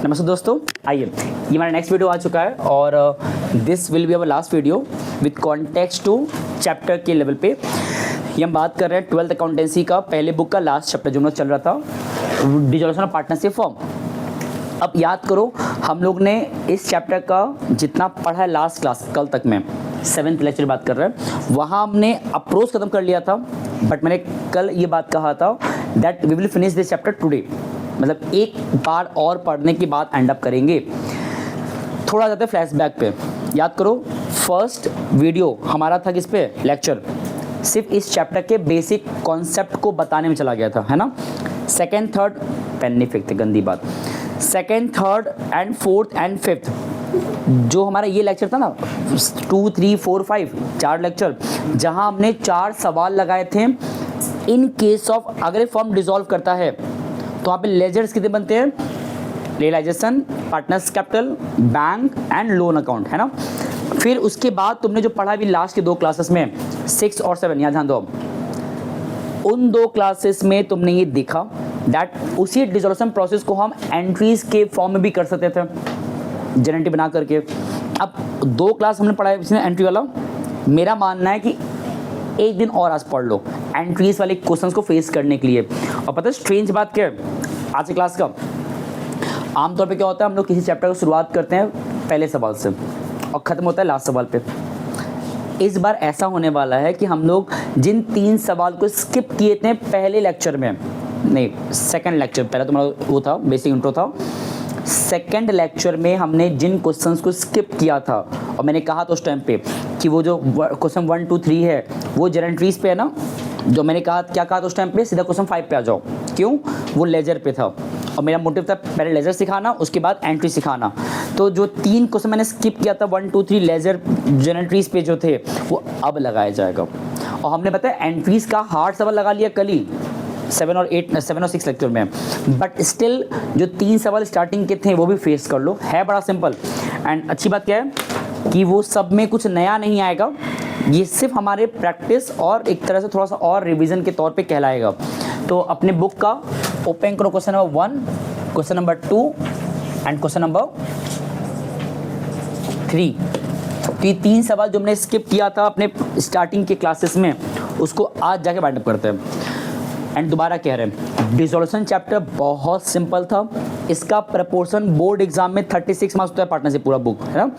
नमस्ते दोस्तों, आइए ये हमारा नेक्स्ट वीडियो आ चुका है और this will be our last video with context to chapter के लेवल पे। ये हम बात कर रहे हैं 12th अकाउंटेंसी का पहले बुक का लास्ट चैप्टर जो हम लोग चल रहा था, डिसॉल्यूशन ऑफ पार्टनरशिप फॉर्म। अब याद करो, हम लोग ने इस चैप्टर का जितना पढ़ा है लास्ट क्लास कल तक में 7th लेक्चर बात कर रहे हैं, वहाँ हमने अप्रोच खत्म कर लिया था। बट मैंने कल ये बात कहा था that we will finish this chapter today, मतलब एक बार और पढ़ने के बाद एंड अप करेंगे। थोड़ा जाते हैं फ्लैशबैक पे। याद करो, फर्स्ट वीडियो हमारा था किस पे, लेक्चर, सिर्फ इस चैप्टर के बेसिक कॉन्सेप्ट को बताने में चला गया था, है ना। सेकेंड थर्ड पेन नहीं फेंकते, गंदी बात। Second third and fourth and fifth जो हमारा ये लेक्चर था ना, 2 3 4 5 4 लेक्चर, जहां हमने 4 सवाल लगाए थे। इन केस ऑफ अगर ये फॉर्म डिसॉल्व करता है तो वहाँ पे लेजर्स कितने बनते हैं, realisation, partners capital, bank and loan account, है ना। फिर उसके बाद तुमने जो पढ़ा भी लास्ट के 2 क्लासेस में 6 और 7, यहाँ ध्यान दो, उन 2 क्लासेस में तुमने ये देखा दैट उसी डिसॉल्यूशन प्रोसेस को हम एंट्रीज के फॉर्म में भी कर सकते थे, जनरेटिव बना करके। अब 2 क्लास हमने पढ़ा है इसमें एंट्री वाला। मेरा मानना है कि एक दिन और आज पढ़ लो एंट्रीज वाले क्वेश्चंस को फेस करने के लिए। और पता है स्ट्रेंज बात क्या है आज की क्लास का, आमतौर पे क्या होता है, हम लोग किसी चैप्टर को शुरुआत करते हैं पहले सवाल से और ख़त्म होता है लास्ट सवाल पे। इस बार ऐसा होने वाला है कि हम लोग जिन 3 सवाल को स्किप किए थे पहले लेक्चर में, नहीं सेकंड लेक्चर, पहले तुम्हारा वो था बेसिक इंट्रो था, सेकंड लेक्चर में हमने जिन क्वेश्चंस को स्किप किया था और मैंने कहा था उस टाइम पे कि वो जो क्वेश्चन 1 2 3 है वो जनरेटरीज पे है ना, जो मैंने कहा क्या कहा था उस टाइम पे, सीधा क्वेश्चन 5 पे आ जाओ। क्यों, वो लेजर पे था और मेरा मोटिव था पहले लेजर सिखाना, उसके बाद एंट्री सिखाना। तो जो 3 क्वेश्चन मैंने स्किप किया था 1 2 3 लेजर जनरेटरीज पे जो थे, वो अब लगाया जाएगा। और हमने बताया एंट्रीज का हार्ड सवाल लगा लिया कल ही 7 और 6 लेक्चर में। बट स्टिल जो 3 सवाल स्टार्टिंग के थे वो भी फेस कर लो, है बड़ा सिंपल। एंड अच्छी बात क्या है कि वो सब में कुछ नया नहीं आएगा, ये सिर्फ हमारे प्रैक्टिस और एक तरह से थोड़ा सा और रिवीजन के तौर पे कहलाएगा। तो अपने बुक का ओपन करो question number 1, question number 2 and question number 3। तो ये 3 सवाल जो हमने स्किप किया था अपने स्टार्टिंग के क्लासेस में, उसको आज जाके वाइंड अप करते हैं। एंड दोबारा कह रहे हैं डिसॉल्यूशन चैप्टर बहुत सिंपल था। इसका प्रपोर्शन बोर्ड एग्जाम में 36 मार्क्स होता है, पार्टनरशिप पूरा बुक, है ना।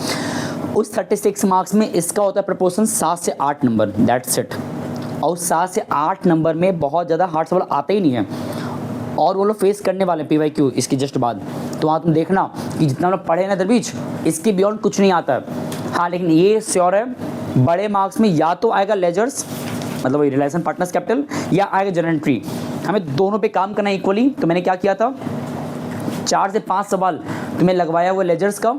उस 36 मार्क्स में इसका होता है प्रपोर्शन 7 से 8 नंबर, दैट्स इट। और 7 से 8 नंबर में बहुत ज़्यादा हार्ड सवाल आते ही नहीं है और वो लोग फेस करने वाले PYQ इसकी जस्ट बाद। तो वहाँ तुम देखना कि जितना लोग पढ़े ना दरबीच, इसके बियॉन्ड कुछ नहीं आता है। हाँ, लेकिन ये श्योर है बड़े मार्क्स में या तो आएगा लेजर्स, मतलब वही रिलेशन पार्टनर्स कैपिटल, या आएगा जनरेटरी। हमें दोनों पे काम करना इक्वली। तो मैंने क्या किया था, 4 से 5 सवाल तुम्हें लगवाया हुआ लेजर्स का,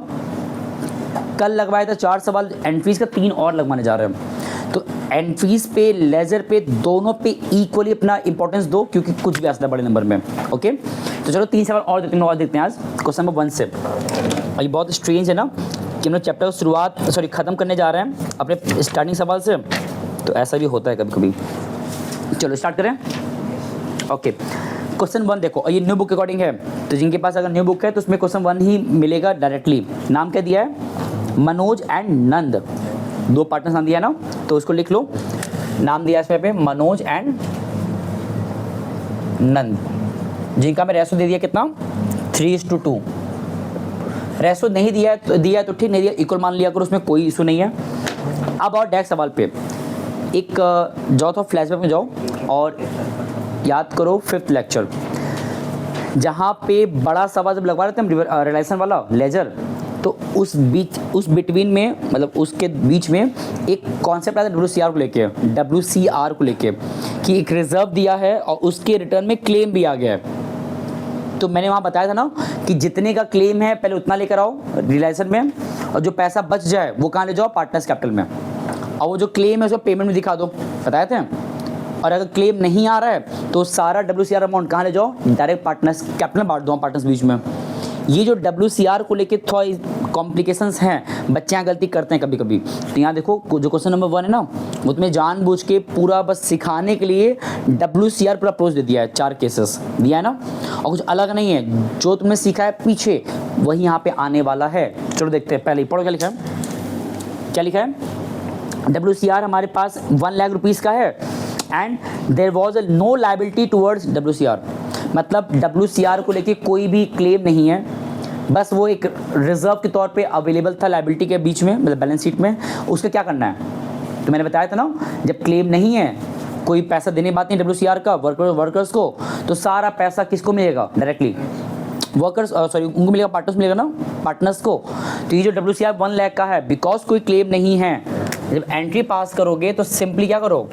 कल लगवाया था 4 सवाल एंट्रीज का, 3 और लगवाने जा रहे हैं। तो एंट्रीज पे लेजर पे दोनों पे इक्वली अपना इंपॉर्टेंस दो, क्योंकि कुछ भी आता है बड़े नंबर में। ओके, तो चलो 3 सवाल और देखते हैं आज क्वेश्चन नंबर 1 से। और ये बहुत स्ट्रेंज है ना कि हम लोग चैप्टर को ख़त्म करने जा रहे हैं अपने स्टार्टिंग सवाल से, तो ऐसा भी होता है कभी कभी। चलो स्टार्ट करें। ओके, क्वेश्चन 1 देखो, और ये न्यू बुक के अकॉर्डिंग है, तो जिनके पास अगर न्यू बुक है तो उसमें क्वेश्चन 1 ही मिलेगा डायरेक्टली। नाम क्या दिया है, मनोज एंड नंद, 2 पार्टनर्स नाम दिया है ना, तो उसको लिख लो। नाम दिया है इसमें पे मनोज एंड नंद, जिनका मैं रेशो दे दिया कितना, 3:2। रेशो नहीं दिया है तो ठीक, नहीं दिया इक्वल मान लिया करो, उसमें कोई इशू नहीं है। अब और डायरेक्ट सवाल पे एक जाओ तो फ्लैशबैक में जाओ और याद करो 5th लेक्चर, जहाँ पे बड़ा सवाल जब लगवा रहे थे हम रिलेशन वाला लेजर, तो उस बिटवीन में, मतलब उसके बीच में एक कॉन्सेप्ट आता है WCR को लेके कि एक रिजर्व दिया है और उसके रिटर्न में क्लेम भी आ गया है। तो मैंने वहाँ बताया था ना कि जितने का क्लेम है पहले उतना लेकर आओ रिलेशन में, और जो पैसा बच जाए वो कहाँ ले जाओ, पार्टनर्स कैपिटल में। और वो जो क्लेम है उसको पेमेंट में दिखा दो, बताए थे। और अगर क्लेम नहीं आ रहा है तो सारा WCR अमाउंट कहाँ ले जाओ, डायरेक्ट पार्टनर्स कैपिटल में बांट दो पार्टनर्स बीच में। ये जो WCR को लेके थोड़ा कॉम्प्लिकेशंस हैं, बच्चे यहाँ गलती करते हैं कभी कभी। तो यहाँ देखो जो क्वेश्चन नंबर 1 है ना, उसमें जानबूझ के पूरा बस सिखाने के लिए WCR पूरा अप्रोच दे दिया है, 4 केसेस दिया है ना, और कुछ अलग नहीं है। जो तुमने सीखा है पीछे वही यहाँ पे आने वाला है। चलो देखते हैं, पहले ही पढ़ो क्या लिखा है, क्या लिखा है। WCR हमारे पास 1 लाख रुपीज़ का है and there was no liability towards WCR, मतलब WCR को लेके कोई भी क्लेम नहीं है, बस वो एक रिजर्व के तौर पे अवेलेबल था लाइबिलिटी के बीच में, मतलब बैलेंस शीट में। उसका क्या करना है, तो मैंने बताया था ना, जब क्लेम नहीं है, कोई पैसा देने बात नहीं WCR का वर्कर्स को, तो सारा पैसा किसको मिलेगा, डायरेक्टली वर्कर्स, सॉरी उनको मिलेगा, पार्टनर्स मिलेगा ना, पार्टनर्स को। तो ये जो WCR 1 लाख का है, बिकॉज कोई क्लेम नहीं है, जब एंट्री पास करोगे तो सिंपली क्या करो,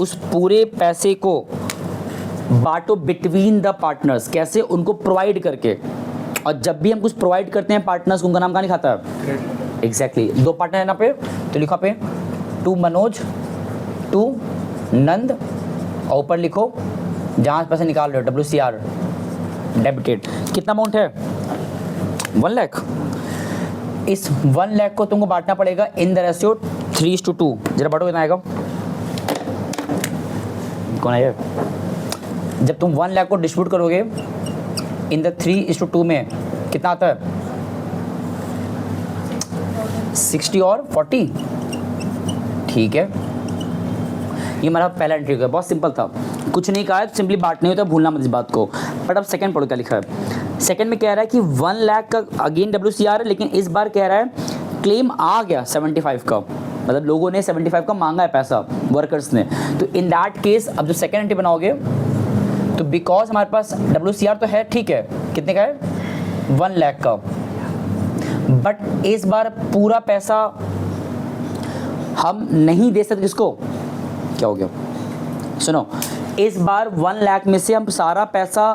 उस पूरे पैसे को बांटो बिटवीन द पार्टनर्स, कैसे, उनको प्रोवाइड करके। और जब भी हम कुछ प्रोवाइड करते हैं पार्टनर्स, उनका नाम कहाँ लिखाता है, एग्जैक्टली 2 पार्टनर है ना पे, तो लिखा पे टू मनोज टू नंद, और ऊपर लिखो जहाँ पैसे निकाल रहे हो WCR डेबिटेड। कितना अमाउंट है, 1 लाख। इस 1 लाख को तुमको बांटना पड़ेगा इन द रेशियो 3:2। जरा बांटो, कितना आएगा, कौन है ये, जब तुम 1 लाख को डिस्ट्रीब्यूट करोगे इन द 3:2 में कितना आता है, 60 और 40, ठीक है। ये हमारा पहला एंट्री हो गया, बहुत सिंपल था, कुछ नहीं कहा है, सिंपली बांटने होता है, भूलना मत इस बात को। बट अब सेकंड पढ़ो क्या लिखा है। सेकंड में कह रहा है कि 1 लाख का अगेन WCR है, लेकिन इस बार कह रहा है क्लेम आ गया 75 का, मतलब लोगों ने 75 का मांगा है पैसा, वर्कर्स ने। तो इन दैट केस अब जो सेकंड एंट्री बनाओगे, तो बिकॉज हमारे पास WCR तो है, ठीक है, कितने का है, 1 लाख का, बट इस बार पूरा पैसा हम नहीं दे सकते। किसको, क्या हो गया, सुनो, इस बार 1 लाख में से हम सारा पैसा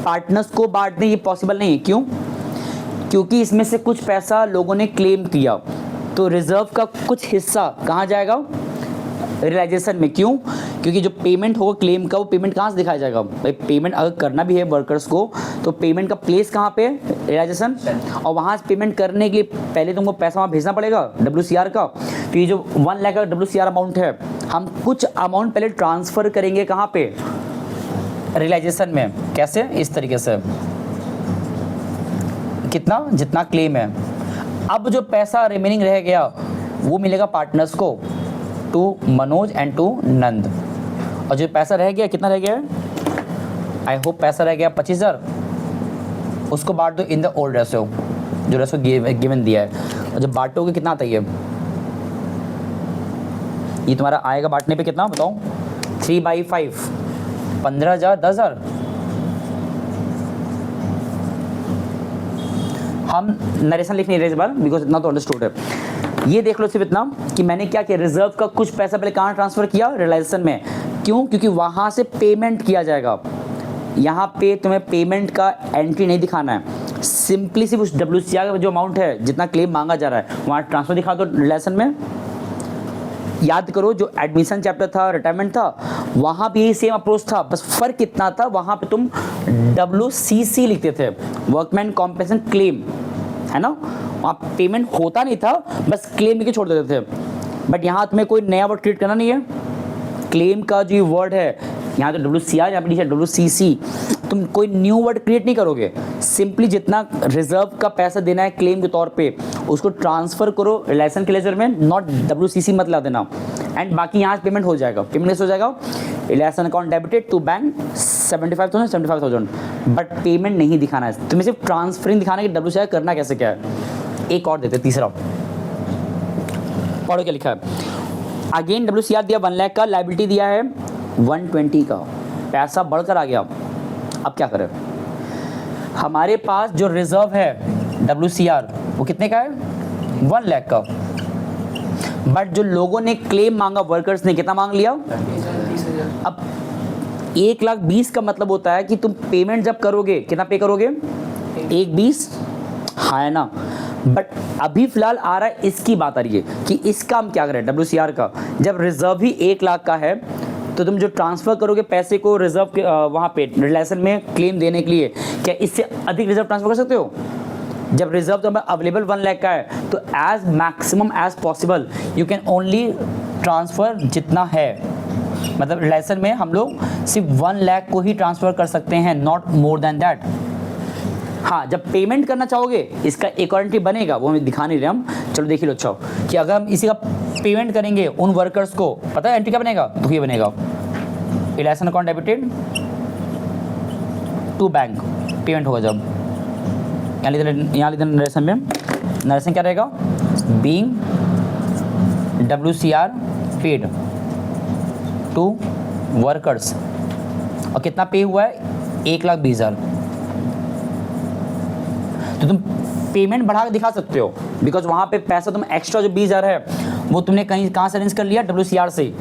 पार्टनर्स को बांट दें, ये पॉसिबल नहीं है। क्यों, क्योंकि इसमें से कुछ पैसा लोगों ने क्लेम किया, तो रिजर्व का कुछ हिस्सा कहाँ जाएगा, रियलाइजेशन में। क्यों, क्योंकि जो पेमेंट होगा क्लेम का, वो पेमेंट कहाँ से दिखाया जाएगा, भाई पेमेंट अगर करना भी है वर्कर्स को, तो पेमेंट का प्लेस कहाँ पे, रियलाइजेशन, और वहाँ से पेमेंट करने के लिए पहले तुमको पैसा वहाँ भेजना पड़ेगा WCR का। तो ये जो 1 लाख का WCR अमाउंट है, हम कुछ अमाउंट पहले ट्रांसफ़र करेंगे कहाँ पे, रियलाइजेशन में। कैसे, इस तरीके से, कितना, जितना क्लेम है। अब जो पैसा रिमेनिंग रह गया वो मिलेगा पार्टनर्स को, टू मनोज एंड टू नंद। और जो पैसा रह गया, कितना रह गया है, आई होप पैसा रह गया 25,000, उसको बांट दो इन द ओल्ड रेशो, जो रेशो गिवन दिया है। और जब बांटोगे कितना आता है, ये तुम्हारा आएगा बांटने पे कितना बताओ, 3/5, 15,000, 10,000। हम नरेशन लिख नहीं रहे इस बार, बिकॉज इतना तो अंडरस्टूड है। ये देख लो सिर्फ इतना कि मैंने क्या किया, रिजर्व का कुछ पैसा पहले कहाँ ट्रांसफ़र किया, रियलाइजेशन में। क्यों, क्योंकि वहाँ से पेमेंट किया जाएगा, यहाँ पे तुम्हें पेमेंट का एंट्री नहीं दिखाना है, सिंपली सिर्फ उस WCR का जो अमाउंट है, जितना क्लेम मांगा जा रहा है, वहाँ ट्रांसफ़र दिखा दो रिलेशन में। याद करो जो एडमिशन चैप्टर था, रिटायरमेंट था, वहाँ भी यही सेम अप्रोच था, बस फ़र्क कितना था, वहाँ पे तुम WCC लिखते थे, वर्कमैन कॉम्पेंसेशन क्लेम, है ना, वहाँ पेमेंट होता नहीं था, बस क्लेम लिख के छोड़ देते थे। बट यहाँ तुम्हें कोई नया वर्ड क्रिएट करना नहीं है, क्लेम का जो वर्ड है यहाँ तो WCR, यहाँ पे WCC, तुम कोई न्यू वर्ड क्रिएट नहीं करोगे, सिंपली जितना रिजर्व का पैसा देना है क्लेम के तौर पे, उसको ट्रांसफ़र करो रिलेशन के लेजर में, नॉट WCC मत ला देना, एंड बाकी यहाँ से पेमेंट हो जाएगा। पेमेंट कैसे हो जाएगा, relation account debited to bank 75,000, but payment नहीं दिखाना है, तुम्हें सिर्फ ट्रांसफरिंग दिखाना है कि WCR करना कैसे क्या है। एक और देते, तीसरा पढ़ो क्या लिखा है। अगेन WCR दिया 1 लाख का, लाइबिलिटी दिया है 120 का, पैसा बढ़कर आ गया। अब क्या करें, हमारे पास जो रिजर्व है WCR वो कितने का है, 1 लाख का, बट जो लोगों ने क्लेम मांगा, वर्कर्स ने कितना मांग लिया, अब 1,20,000 का मतलब होता है कि तुम पेमेंट जब करोगे कितना पे करोगे, 1,20,000, हाँ है ना। बट अभी फिलहाल आ रहा है, इसकी बात आ रही है कि इसका हम क्या करें, WCR का। जब रिजर्व ही 1 लाख का है, तो तुम जो ट्रांसफ़र करोगे पैसे को रिजर्व के वहाँ पे रिलेशन में क्लेम देने के लिए, क्या इससे अधिक रिजर्व ट्रांसफ़र कर सकते हो। जब रिजर्व तो अवेलेबल 1 लाख का है, तो as maximum as possible you can only transfer जितना है, मतलब रिलेशन में हम लोग सिर्फ 1 लाख को ही ट्रांसफ़र कर सकते हैं, नॉट मोर देन दैट। हाँ, जब पेमेंट करना चाहोगे इसका एक और एंट्री बनेगा, वो हमें दिखा नहीं रहे हम, चलो देख लो। अच्छा कि अगर हम इसी का पेमेंट करेंगे उन वर्कर्स को, पता है एंट्री क्या बनेगा? तो ये बनेगा realisation account debited to bank, payment होगा जब यहाँ लिखा नरेशन में, नरेशन क्या रहेगा? Being WCR paid to workers, और कितना पे हुआ है? 1,20,000। तो तुम पेमेंट बढ़ा के दिखा सकते हो, बिकॉज वहाँ पे पैसा तुम एक्स्ट्रा जो 20,000 है वो तुमने कहाँ से अरेंज कर लिया? WCR से।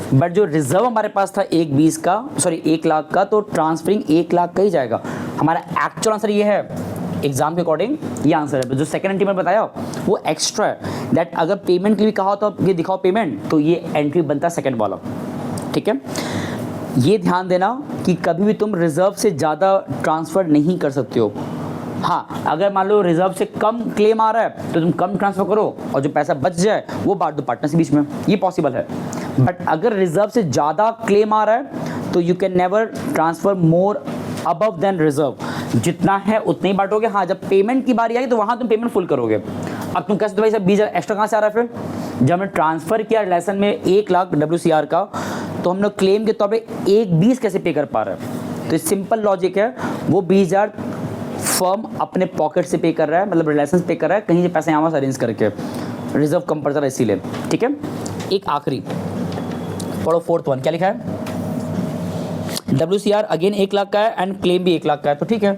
बट जो रिजर्व हमारे पास था 1 लाख का, तो ट्रांसफरिंग 1 लाख का ही जाएगा। हमारा एक्चुअल आंसर ये है, एग्जाम के अकॉर्डिंग ये आंसर है। तो जो सेकंड एंट्री में बताया वो एक्स्ट्रा है, दैट अगर पेमेंट के लिए कहा तो ये दिखाओ पेमेंट, तो ये एंट्री बनता है सेकंड वाला। ठीक है, ये ध्यान देना कि कभी भी तुम रिजर्व से ज़्यादा ट्रांसफ़र नहीं कर सकते हो। हाँ, अगर मान लो रिजर्व से कम क्लेम आ रहा है तो तुम कम ट्रांसफ़र करो और जो पैसा बच जाए वो बांट दो पार्टनर्स के बीच में, ये पॉसिबल है। बट अगर रिजर्व से ज़्यादा क्लेम आ रहा है तो you can never transfer more above than reserve, जितना है उतना ही बांटोगे। हाँ, जब पेमेंट की बारी आएगी तो वहाँ तुम पेमेंट फुल करोगे। अब तुम कैसे, भाई साहब 20,000 एक्स्ट्रा कहाँ से आ रहा है? फिर जब हमने ट्रांसफ़र किया रिलेशन में 1 लाख WCR का, तो हम लोग क्लेम के तौर पे 1,20 कैसे पे कर पा रहे हैं? तो सिंपल लॉजिक है, वो 20,000 फर्म अपने पॉकेट से पे कर रहा है, मतलब रिलेशन पे कर रहा है, कहीं से पैसे यहाँ से अरेंज करके, रिजर्व कम पड़ता है इसीलिए। ठीक है, एक आखिरी पढ़ो, फोर्थ वन क्या लिखा है? WCR अगेन 1 लाख का है एंड क्लेम भी 1 लाख का है। तो ठीक है,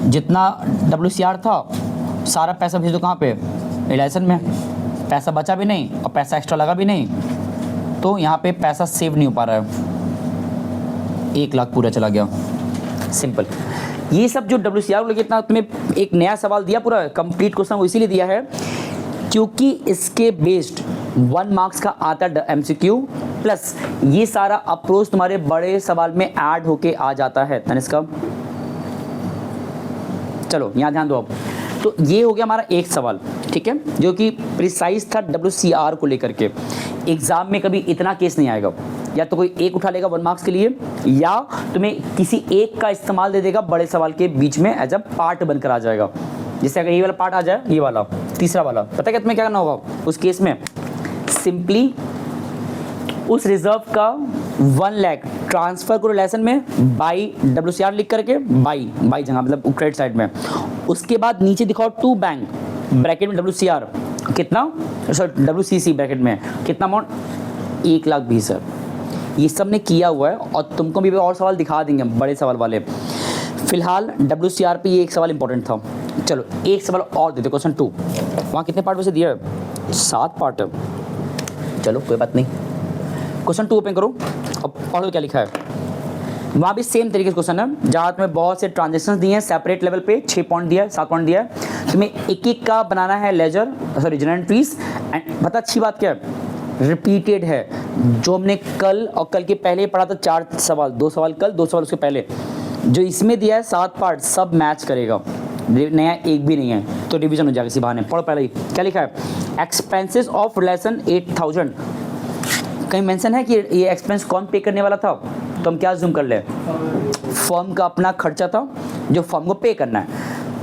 जितना WCR था सारा पैसा भेज दो कहाँ पे? रिलेशन में। पैसा बचा भी नहीं और पैसा एक्स्ट्रा लगा भी नहीं, तो यहाँ पे पैसा सेव नहीं हो पा रहा है, 1 लाख पूरा चला गया। सिंपल। ये सब जो WCR को लेकर इतना तुम्हें एक नया सवाल दिया, पूरा कंप्लीट क्वेश्चन वो इसीलिए दिया है क्योंकि इसके बेस्ड 1 मार्क्स का आता है MCQ, प्लस ये सारा अप्रोच तुम्हारे बड़े सवाल में ऐड होके आ जाता है। तनिष्का, चलो यहाँ ध्यान दो अब। तो ये हो गया हमारा एक सवाल, ठीक है, जो कि प्रिसाइज था WCR को लेकर के। एग्जाम में कभी इतना केस नहीं आएगा, या तो कोई एक उठा लेगा 1 मार्क्स के लिए, या तुम्हें किसी एक का इस्तेमाल दे देगा बड़े सवाल के बीच में एज अ पार्ट बनकर आ जाएगा। जैसे अगर ये वाला पार्ट आ जाए, ये वाला तीसरा वाला, पता है तुम्हें क्या करना होगा उस केस में? सिंपली उस रिजर्व का 1 लाख ट्रांसफर करो रिलेशन में बाई WCR लिख करके, बाई जगह मतलब क्रेडिट साइड में। उसके बाद नीचे दिखाओ टू बैंक ब्रैकेट में WCR कितना, सॉरी WCC ब्रैकेट में कितना अमाउंट? 1,20,000। ये सब ने किया हुआ है और तुमको भी और सवाल दिखा देंगे बड़े सवाल वाले। फिलहाल WCR पे ये एक सवाल इंपॉर्टेंट था। चलो एक सवाल और देते, क्वेश्चन 2। वहाँ कितने पार्ट वैसे दिया है? 7 पार्ट है। चलो कोई बात नहीं, क्वेश्चन 2 ओपन करो अब पढ़ो क्या लिखा है। वहाँ भी सेम तरीके से क्वेश्चन है, जहाँ तुम्हें बहुत से ट्रांजेक्शंस दिए हैं सेपरेट लेवल पे, 6 पॉइंट दिया है, 7 पॉइंट दिया है। तुम्हें एक का बनाना है ledger, sorry general entries. And पता अच्छी बात क्या है, रिपीटेड है। जो हमने कल और कल के पहले पढ़ा था 4 सवाल, 2 सवाल कल, 2 सवाल उसके पहले, जो इसमें दिया है 7 पार्ट, सब मैच करेगा, नया एक भी नहीं है, तो रिवीजन हो जाएगा इसी बहाने। पढ़ो पहले ही क्या लिखा है। Expenses of relation 8,000। कहीं मेंशन है कि ये एक्सपेंस कौन पे करने वाला था? तो हम क्या जूम कर ले, फर्म का अपना खर्चा था जो फर्म को पे करना है।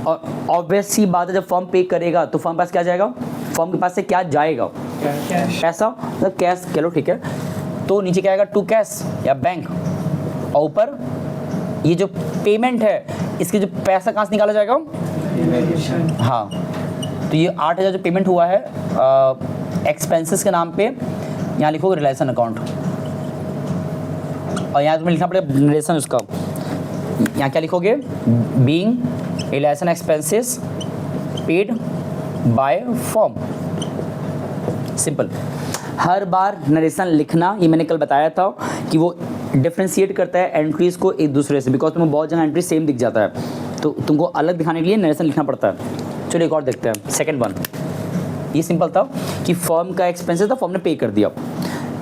और ऑब्वियस सी बात है, जब फर्म पे करेगा तो फर्म पास क्या जाएगा? फर्म के पास से क्या जाएगा? पैसा, मतलब कैश। चलो ठीक है, तो नीचे क्या आएगा? टू कैश या बैंक, और ऊपर ये जो पेमेंट है इसके जो पैसा कहाँ से निकाला जाएगा? हाँ, तो ये 8,000 जो पेमेंट हुआ है एक्सपेंसेस के नाम पे, यहाँ लिखोगे रिलेशन अकाउंट, और यहाँ तुम्हें लिखना पड़ेगा रिलेशन उसका। यहाँ क्या लिखोगे? Being realisation expenses paid by firm. Simple. Her bar narration लिखना, ये मैंने कल बताया था कि वो डिफ्रेंशिएट करता है एंट्रीज को एक दूसरे से, बिकॉज तुम्हें बहुत जगह एंट्री सेम दिख जाता है, तो तुमको अलग दिखाने के लिए नरेशन लिखना पड़ता है। चलो एक और देखते हैं, सेकंड वन। ये सिंपल था कि फर्म का एक्सपेंसेस था, फर्म ने पे कर दिया।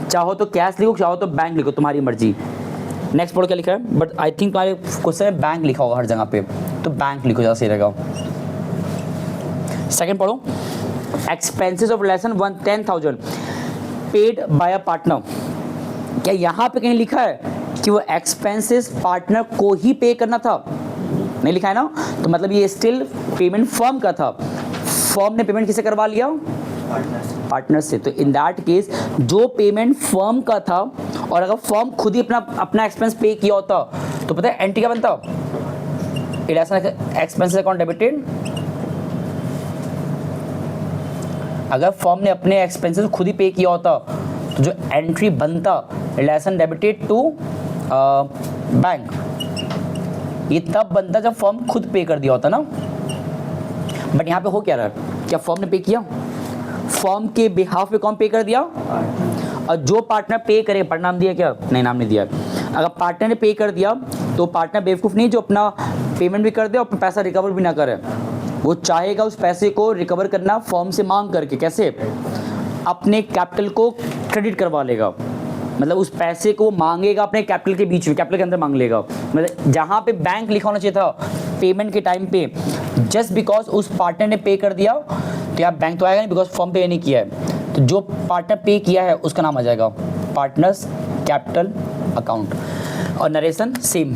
चाहो तो कैश लिखो, चाहो तो बैंक लिखो, तुम्हारी मर्जी। नेक्स्ट पढ़ो क्या लिखा है, बट आई थिंक तुम्हारे क्वेश्चन में बैंक लिखा होगा हर जगह पे, तो बैंक लिखो, ज़्यादा सही रहेगा। सेकंड पढ़ो, expenses of relation 10,000 paid by a partner. क्या यहाँ पे कहीं लिखा है कि वो एक्सपेंसेस पार्टनर को ही पे करना था? नहीं लिखा है ना, तो मतलब ये स्टिल पेमेंट फर्म का था, फर्म ने पेमेंट किसे करवा लिया, पार्टनर से। तो इन दैट केस जो पेमेंट फर्म का था और अगर फर्म खुद ही अपना एक्सपेंस पे किया होता तो पता है एंट्री क्या बनता, इलेक्शन एक्सपेंसेस अकाउंट डेबिटेड। अगर फर्म ने अपने एक्सपेंसेस खुद ही पे किया होता तो जो एंट्री बनता रिलेशन डेबिटेड टू बैंक, ये तब बनता जब फर्म खुद पे कर दिया होता ना। बट यहाँ पे हो क्या रहा है, क्या फर्म ने पे किया, फर्म के बिहाफ पे कौन पे कर दिया, और जो पार्टनर पे करे, पार्टनर नाम दिया क्या, नहीं नाम नहीं दिया। अगर पार्टनर ने पे कर दिया तो पार्टनर बेवकूफ़ नहीं जो अपना पेमेंट भी कर दे और अपना पैसा रिकवर भी ना करे, वो चाहेगा उस पैसे को रिकवर करना फर्म से मांग करके। कैसे, अपने कैपिटल को क्रेडिट करवा लेगा, मतलब उस पैसे को मांगेगा अपने कैपिटल के बीच में, कैपिटल के अंदर मांग लेगा। मतलब जहाँ पे बैंक लिखा होना चाहिए था पेमेंट के टाइम पे, जस्ट बिकॉज उस पार्टनर ने पे कर दिया तो यहाँ बैंक तो आएगा नहीं, बिकॉज फर्म पे नहीं किया है। तो जो पार्टनर पे किया है उसका नाम आ जाएगा पार्टनर्स कैपिटल अकाउंट। और narration same,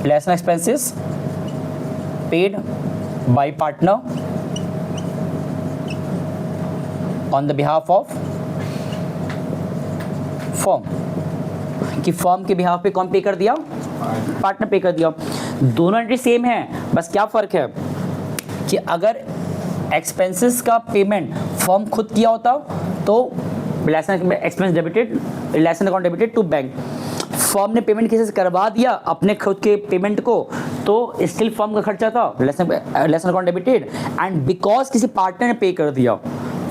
realisation expenses paid by partner on the behalf of firm, कि फर्म के बिहाफ पे कौन पे कर दिया, पार्टनर पे कर दिया। दोनों एंट्री सेम है, बस क्या फ़र्क है कि अगर एक्सपेंसेस का पेमेंट फर्म खुद किया होता तो realisation expense debited, realisation account debited to bank. Firm ने पेमेंट किसी से करवा दिया अपने खुद के पेमेंट को तो स्टिल फर्म का खर्चा था, relation account debited. And because किसी पार्टनर ने पे कर दिया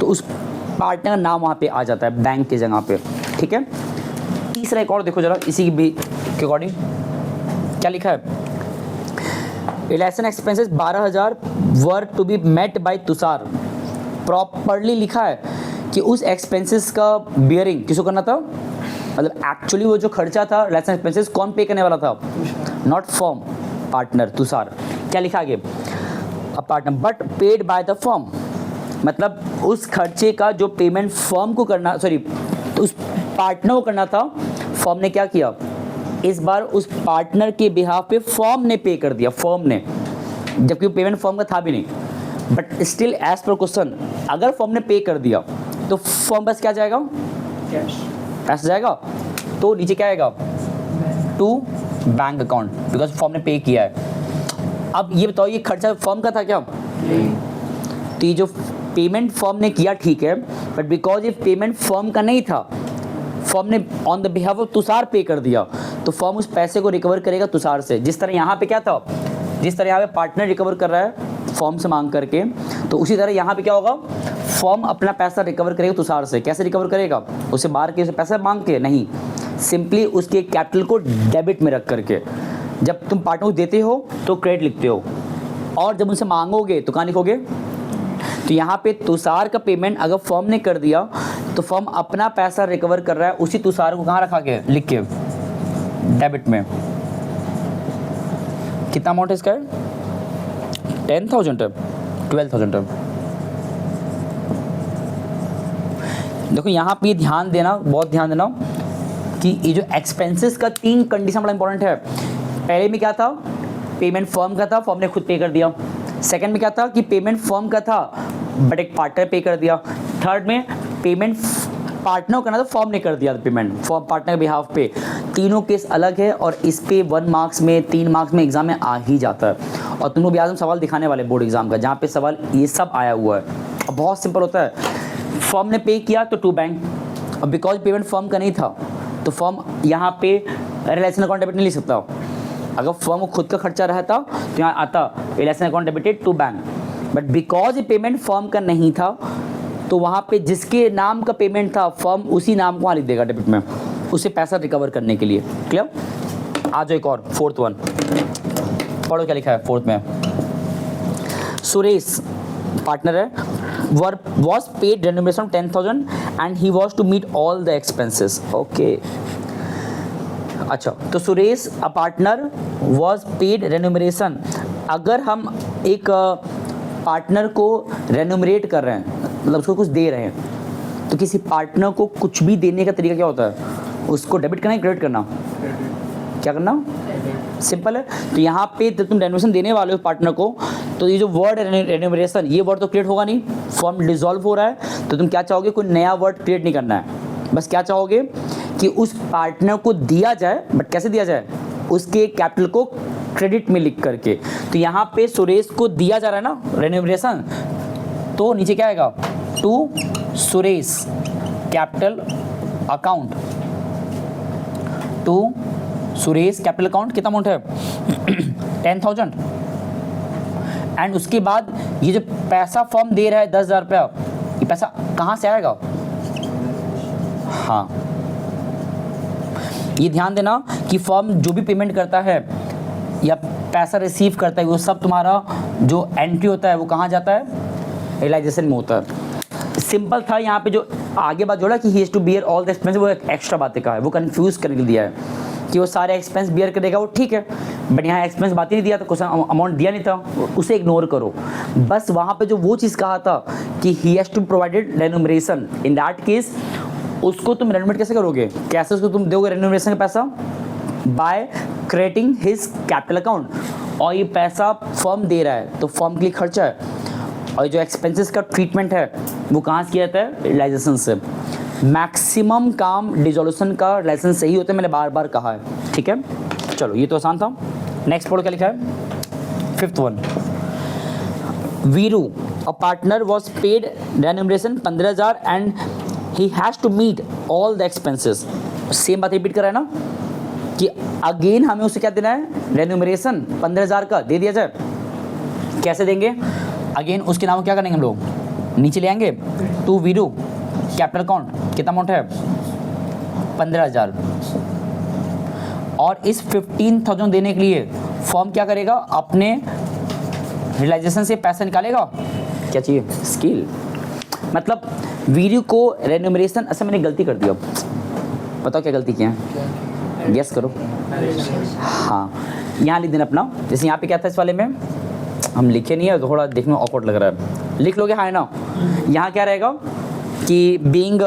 तो उस पार्टनर का नाम वहाँ पे आ जाता है बैंक की जगह पे। ठीक है, तीसरा एक और देखो जरा इसी के अकॉर्डिंग क्या लिखा है, realisation expenses 12,000 were to be met by Tushar. Properly लिखा है कि उस एक्सपेंसेस का बियरिंग किसको करना था, मतलब एक्चुअली वो जो खर्चा था रिलेशन एक्सपेंसेस कौन पे करने वाला था, नॉट फर्म, पार्टनर तुषार। क्या लिखा आगे, a partner but paid by the firm, मतलब उस खर्चे का जो पेमेंट फर्म को करना, सॉरी तो उस पार्टनर को करना था, फर्म ने क्या किया, इस बार उस पार्टनर के बिहाफ पे फर्म ने पे कर दिया, फर्म ने, जबकि पेमेंट फर्म का था भी नहीं। But still as per question अगर फर्म ने पे कर दिया तो फर्म बस क्या जाएगा, कैश पैसा जाएगा, तो नीचे क्या आएगा, to bank account, because firm ने पे किया है। अब ये बताओ ये खर्चा फर्म का था क्या, तो ये जो पेमेंट फर्म ने किया ठीक है, बट बिकॉज ये पेमेंट फर्म का नहीं था, फर्म ने on the behalf of Tushar पे कर दिया, तो फर्म उस पैसे को रिकवर करेगा तुषार से। जिस तरह यहाँ पे क्या था, जिस तरह यहाँ पे पार्टनर रिकवर कर रहा है फर्म से मांग करके, तो उसी तरह यहाँ पे क्या होगा, फर्म अपना पैसा रिकवर करेगा तुषार से। कैसे रिकवर करेगा, उसे बाहर के पैसा मांग के नहीं, सिंपली उसके कैपिटल को डेबिट में रख करके। जब तुम पार्टनर को देते हो तो क्रेडिट लिखते हो, और जब उनसे मांगोगे तो कहाँ लिखोगे। तो यहाँ पे तुषार का पेमेंट अगर फर्म ने कर दिया तो फर्म अपना पैसा रिकवर कर रहा है, उसी तुषार को कहाँ रखा के, लिख के डेबिट में। कितना अमाउंट है इसका, 10,000 है, 12,000 है। देखो यहाँ पे ध्यान देना, बहुत ध्यान देना कि ये जो एक्सपेंसेस का 3 कंडीशन बड़ा इंपॉर्टेंट है। पहले में क्या था, पेमेंट फर्म का था, फर्म ने खुद पे कर दिया। सेकंड में क्या था कि पेमेंट फर्म का था बट एक पार्टनर पे कर दिया। थर्ड में पेमेंट पार्टनर करना था, फर्म ने कर दिया पेमेंट फर्म पार्टनर के बिहाफ पे। तीनों केस अलग है और इस पे 1 मार्क्स में 3 मार्क्स में एग्जाम में आ ही जाता है। और तुम लोग भी आज हम सवाल दिखाने वाले बोर्ड एग्जाम का, जहाँ पे सवाल ये सब आया हुआ है। और बहुत सिंपल होता है, फर्म ने पे किया तो टू बैंक, और बिकॉज पेमेंट फर्म का नहीं था तो फर्म यहाँ पे रिलेशन अकाउंट डेबिट नहीं ले सकता। अगर फर्म को खुद का खर्चा रहता तो यहाँ आता realisation account debited to bank, but because ये पेमेंट फर्म का नहीं था तो वहाँ पे जिसके नाम का पेमेंट था फर्म उसी नाम को वहाँ लिख देगा डेबिट में, उसे पैसा रिकवर करने के लिए। क्लियर। आ जाओ एक और, फोर्थ वन पढ़ो क्या लिखा है फोर्थ में। सुरेश पार्टनर है, was paid remuneration of 10,000 and he was to meet all the expenses. Okay. अच्छा, तो Suresh a partner was paid remuneration। अगर हम एक पार्टनर को रेन्यूमरेट कर रहे हैं, मतलब उसको कुछ दे रहे हैं, तो किसी पार्टनर को कुछ भी देने का तरीका क्या होता है, उसको डेबिट करना या क्रेडिट करना, क्या करना, सिंपल है। तो यहाँ पे जब तुम रेन्यूमरेशन देने वाले हो पार्टनर को, तो ये जो वर्ड रेन्यूमरेशन, ये वर्ड तो क्रिएट होगा नहीं, फॉर्म डिसॉल्व हो रहा है, तो तुम क्या चाहोगे, कोई नया वर्ड क्रिएट नहीं करना है, बस क्या चाहोगे कि उस पार्टनर को दिया जाए, बट कैसे दिया जाए, उसके कैपिटल को क्रेडिट में लिख करके। तो यहाँ पे सुरेश को दिया जा रहा है ना रेन्यूमरेशन, तो नीचे क्या आएगा, to Suresh capital account, to Suresh capital account, कितना अमाउंट है 10,000। एंड उसके बाद ये जो पैसा फर्म दे रहा है 10,000 रुपया, ये पैसा कहाँ से आएगा, हाँ ये ध्यान देना कि फर्म जो भी पेमेंट करता है या पैसा रिसीव करता है, वो सब तुम्हारा जो एंट्री होता है वो कहाँ जाता है, रियलाइजेशन में होता है। सिंपल था, यहाँ पे जो आगे बात जोड़ा कि he has to bear all the expense, वो एक एक्स्ट्रा बातें कहा है, वो कंफ्यूज करके दिया है कि वो सारे एक्सपेंस बियर करेगा, वो ठीक है, बट यहाँ एक्सपेंस बात ही नहीं दिया, तो कुछ अमाउंट दिया नहीं था, उसे इग्नोर करो। बस वहाँ पे जो वो चीज़ कहा था कि he has to provided remuneration, in that case उसको तुम रेन्यूमरेट कैसे करोगे, कैसे उसको तुम दोगे रेन्यूमरेशन का पैसा, by creating his capital account, और ये पैसा फर्म दे रहा है तो फर्म के लिए खर्चा है, और जो एक्सपेंसेस का ट्रीटमेंट है वो कहाँ से किया जाता है, रियलाइजेशन से। मैक्सिमम काम डिसोल्यूशन का रियलाइजेशन से ही होता है, मैंने बार बार कहा है, ठीक है। चलो ये तो आसान था। नेक्स्ट पढ़ो क्या लिखा है, 5th one, Veeru a partner was paid remuneration 15,000 and he has to meet all the expenses. Same बात रिपीट कर रहा है ना कि अगेन हमें उसे क्या देना है, रेन्यूमरेशन 15,000 का दे दिया जाए। कैसे देंगे, अगेन उसके नाम क्या करेंगे हम लोग, नीचे ले आएंगे, टू वीरू कैपिटल अकाउंट, कितना अमाउंट है 15,000, और इस 15,000 देने के लिए फर्म क्या करेगा, अपने रियलाइजेशन से पैसा निकालेगा, क्या चाहिए, स्किल। मतलब वीरू को रेन्यूमरेशन, अच्छा मैंने गलती कर दिया, बताओ क्या गलती किया है, गेस करो, हाँ यहाँ लिख देना अपना, जैसे यहाँ पे क्या था इस वाले में, हम लिखे नहीं है, थोड़ा देखने में ऑकवर्ड लग रहा है, लिख लोगे हाँ है ना। यहाँ क्या रहेगा कि being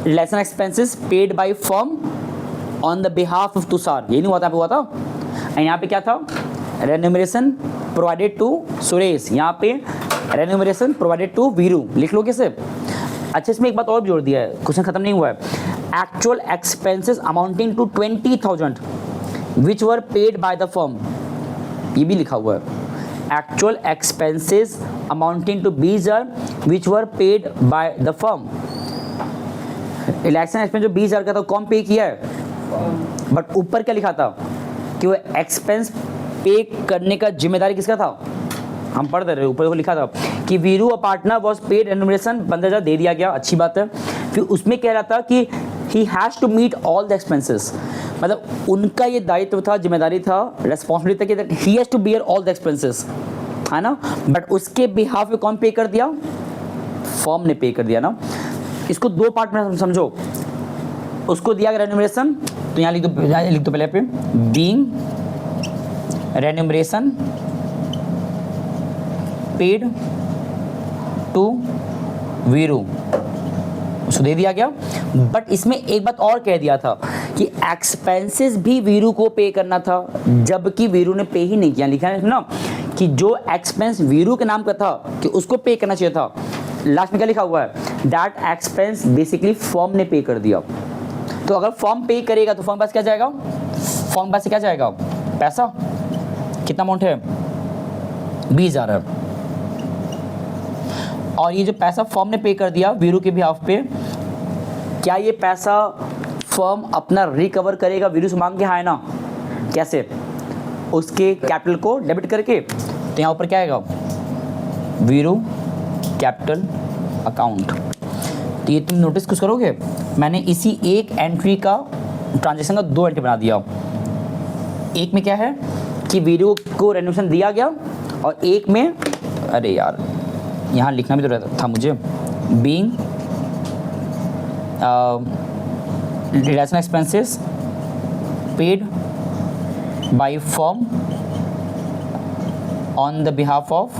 realisation expenses paid by firm on the behalf of Tushar, ये नहीं हुआ था, हुआ था। यहाँ पे क्या था, रेन्यूमरेशन प्रोवाइडेड टू सुरेश, यहाँ पे रेन्यूमरेशन प्रोवाइडेड टू वीरू, लिख लो कैसे। अच्छा इसमें एक बात और जोड़ दिया है, क्वेश्चन खत्म नहीं हुआ है, actual expenses amounting to 20,000 which were paid by the firm, ये भी लिखा हुआ है, actual expenses amounting to 20,000 which were paid by the firm. Realisation expense जो 20,000 का था कौन पे किया है, बट ऊपर क्या लिखा था कि वो एक्सपेंस पे करने का जिम्मेदारी किसका था, हम पढ़ रहे ऊपर को लिखा था कि Veeru a partner was paid remuneration 15,000 दे दिया गया, अच्छी बात है। फिर उसमें कह रहा था कि he has to meet all the expenses, मतलब उनका ये दायित्व था, जिम्मेदारी था, रेस्पॉन्सिबिलिटी था कि he has to bear all the expenses, है ना। बट उसके बिहाफ में कौन पे कर दिया, फर्म ने पे कर दिया ना। इसको दो पार्ट में समझो, उसको दिया गया रेन्यूमरेशन, तो यहाँ लिख दो पहले पे, being remuneration paid to Veeru, उसको दे दिया गया। बट इसमें एक बात और कह दिया था कि एक्सपेंसेस भी वीरू को पे करना था, जबकि वीरू ने पे ही नहीं किया। लिखा है ना कि जो एक्सपेंस वीरू के नाम का था कि उसको पे करना चाहिए था, लास्ट में क्या लिखा हुआ है, दैट एक्सपेंस बेसिकली फर्म ने पे कर दिया। तो अगर फर्म पे करेगा तो फर्म पास क्या जाएगा, फर्म पास से क्या जाएगा, पैसा, कितना अमाउंट है 20,000 है। और ये जो पैसा फर्म ने पे कर दिया वीरू के बिहाफ पे, क्या ये पैसा फर्म अपना रिकवर करेगा वीरू से मांग के, हाँ है ना। कैसे, उसके कैपिटल को डेबिट करके, तो यहाँ ऊपर क्या आएगा, वीरू कैपिटल अकाउंट। तो ये तुम नोटिस कुछ करोगे, मैंने इसी एक एंट्री का ट्रांजेक्शन का दो एंट्री बना दिया। एक में क्या है कि वीरू को रेन्यूमरेशन दिया गया, और एक में, अरे यार यहाँ लिखना भी तो रहता था मुझे, being realisation expenses paid by firm on the behalf of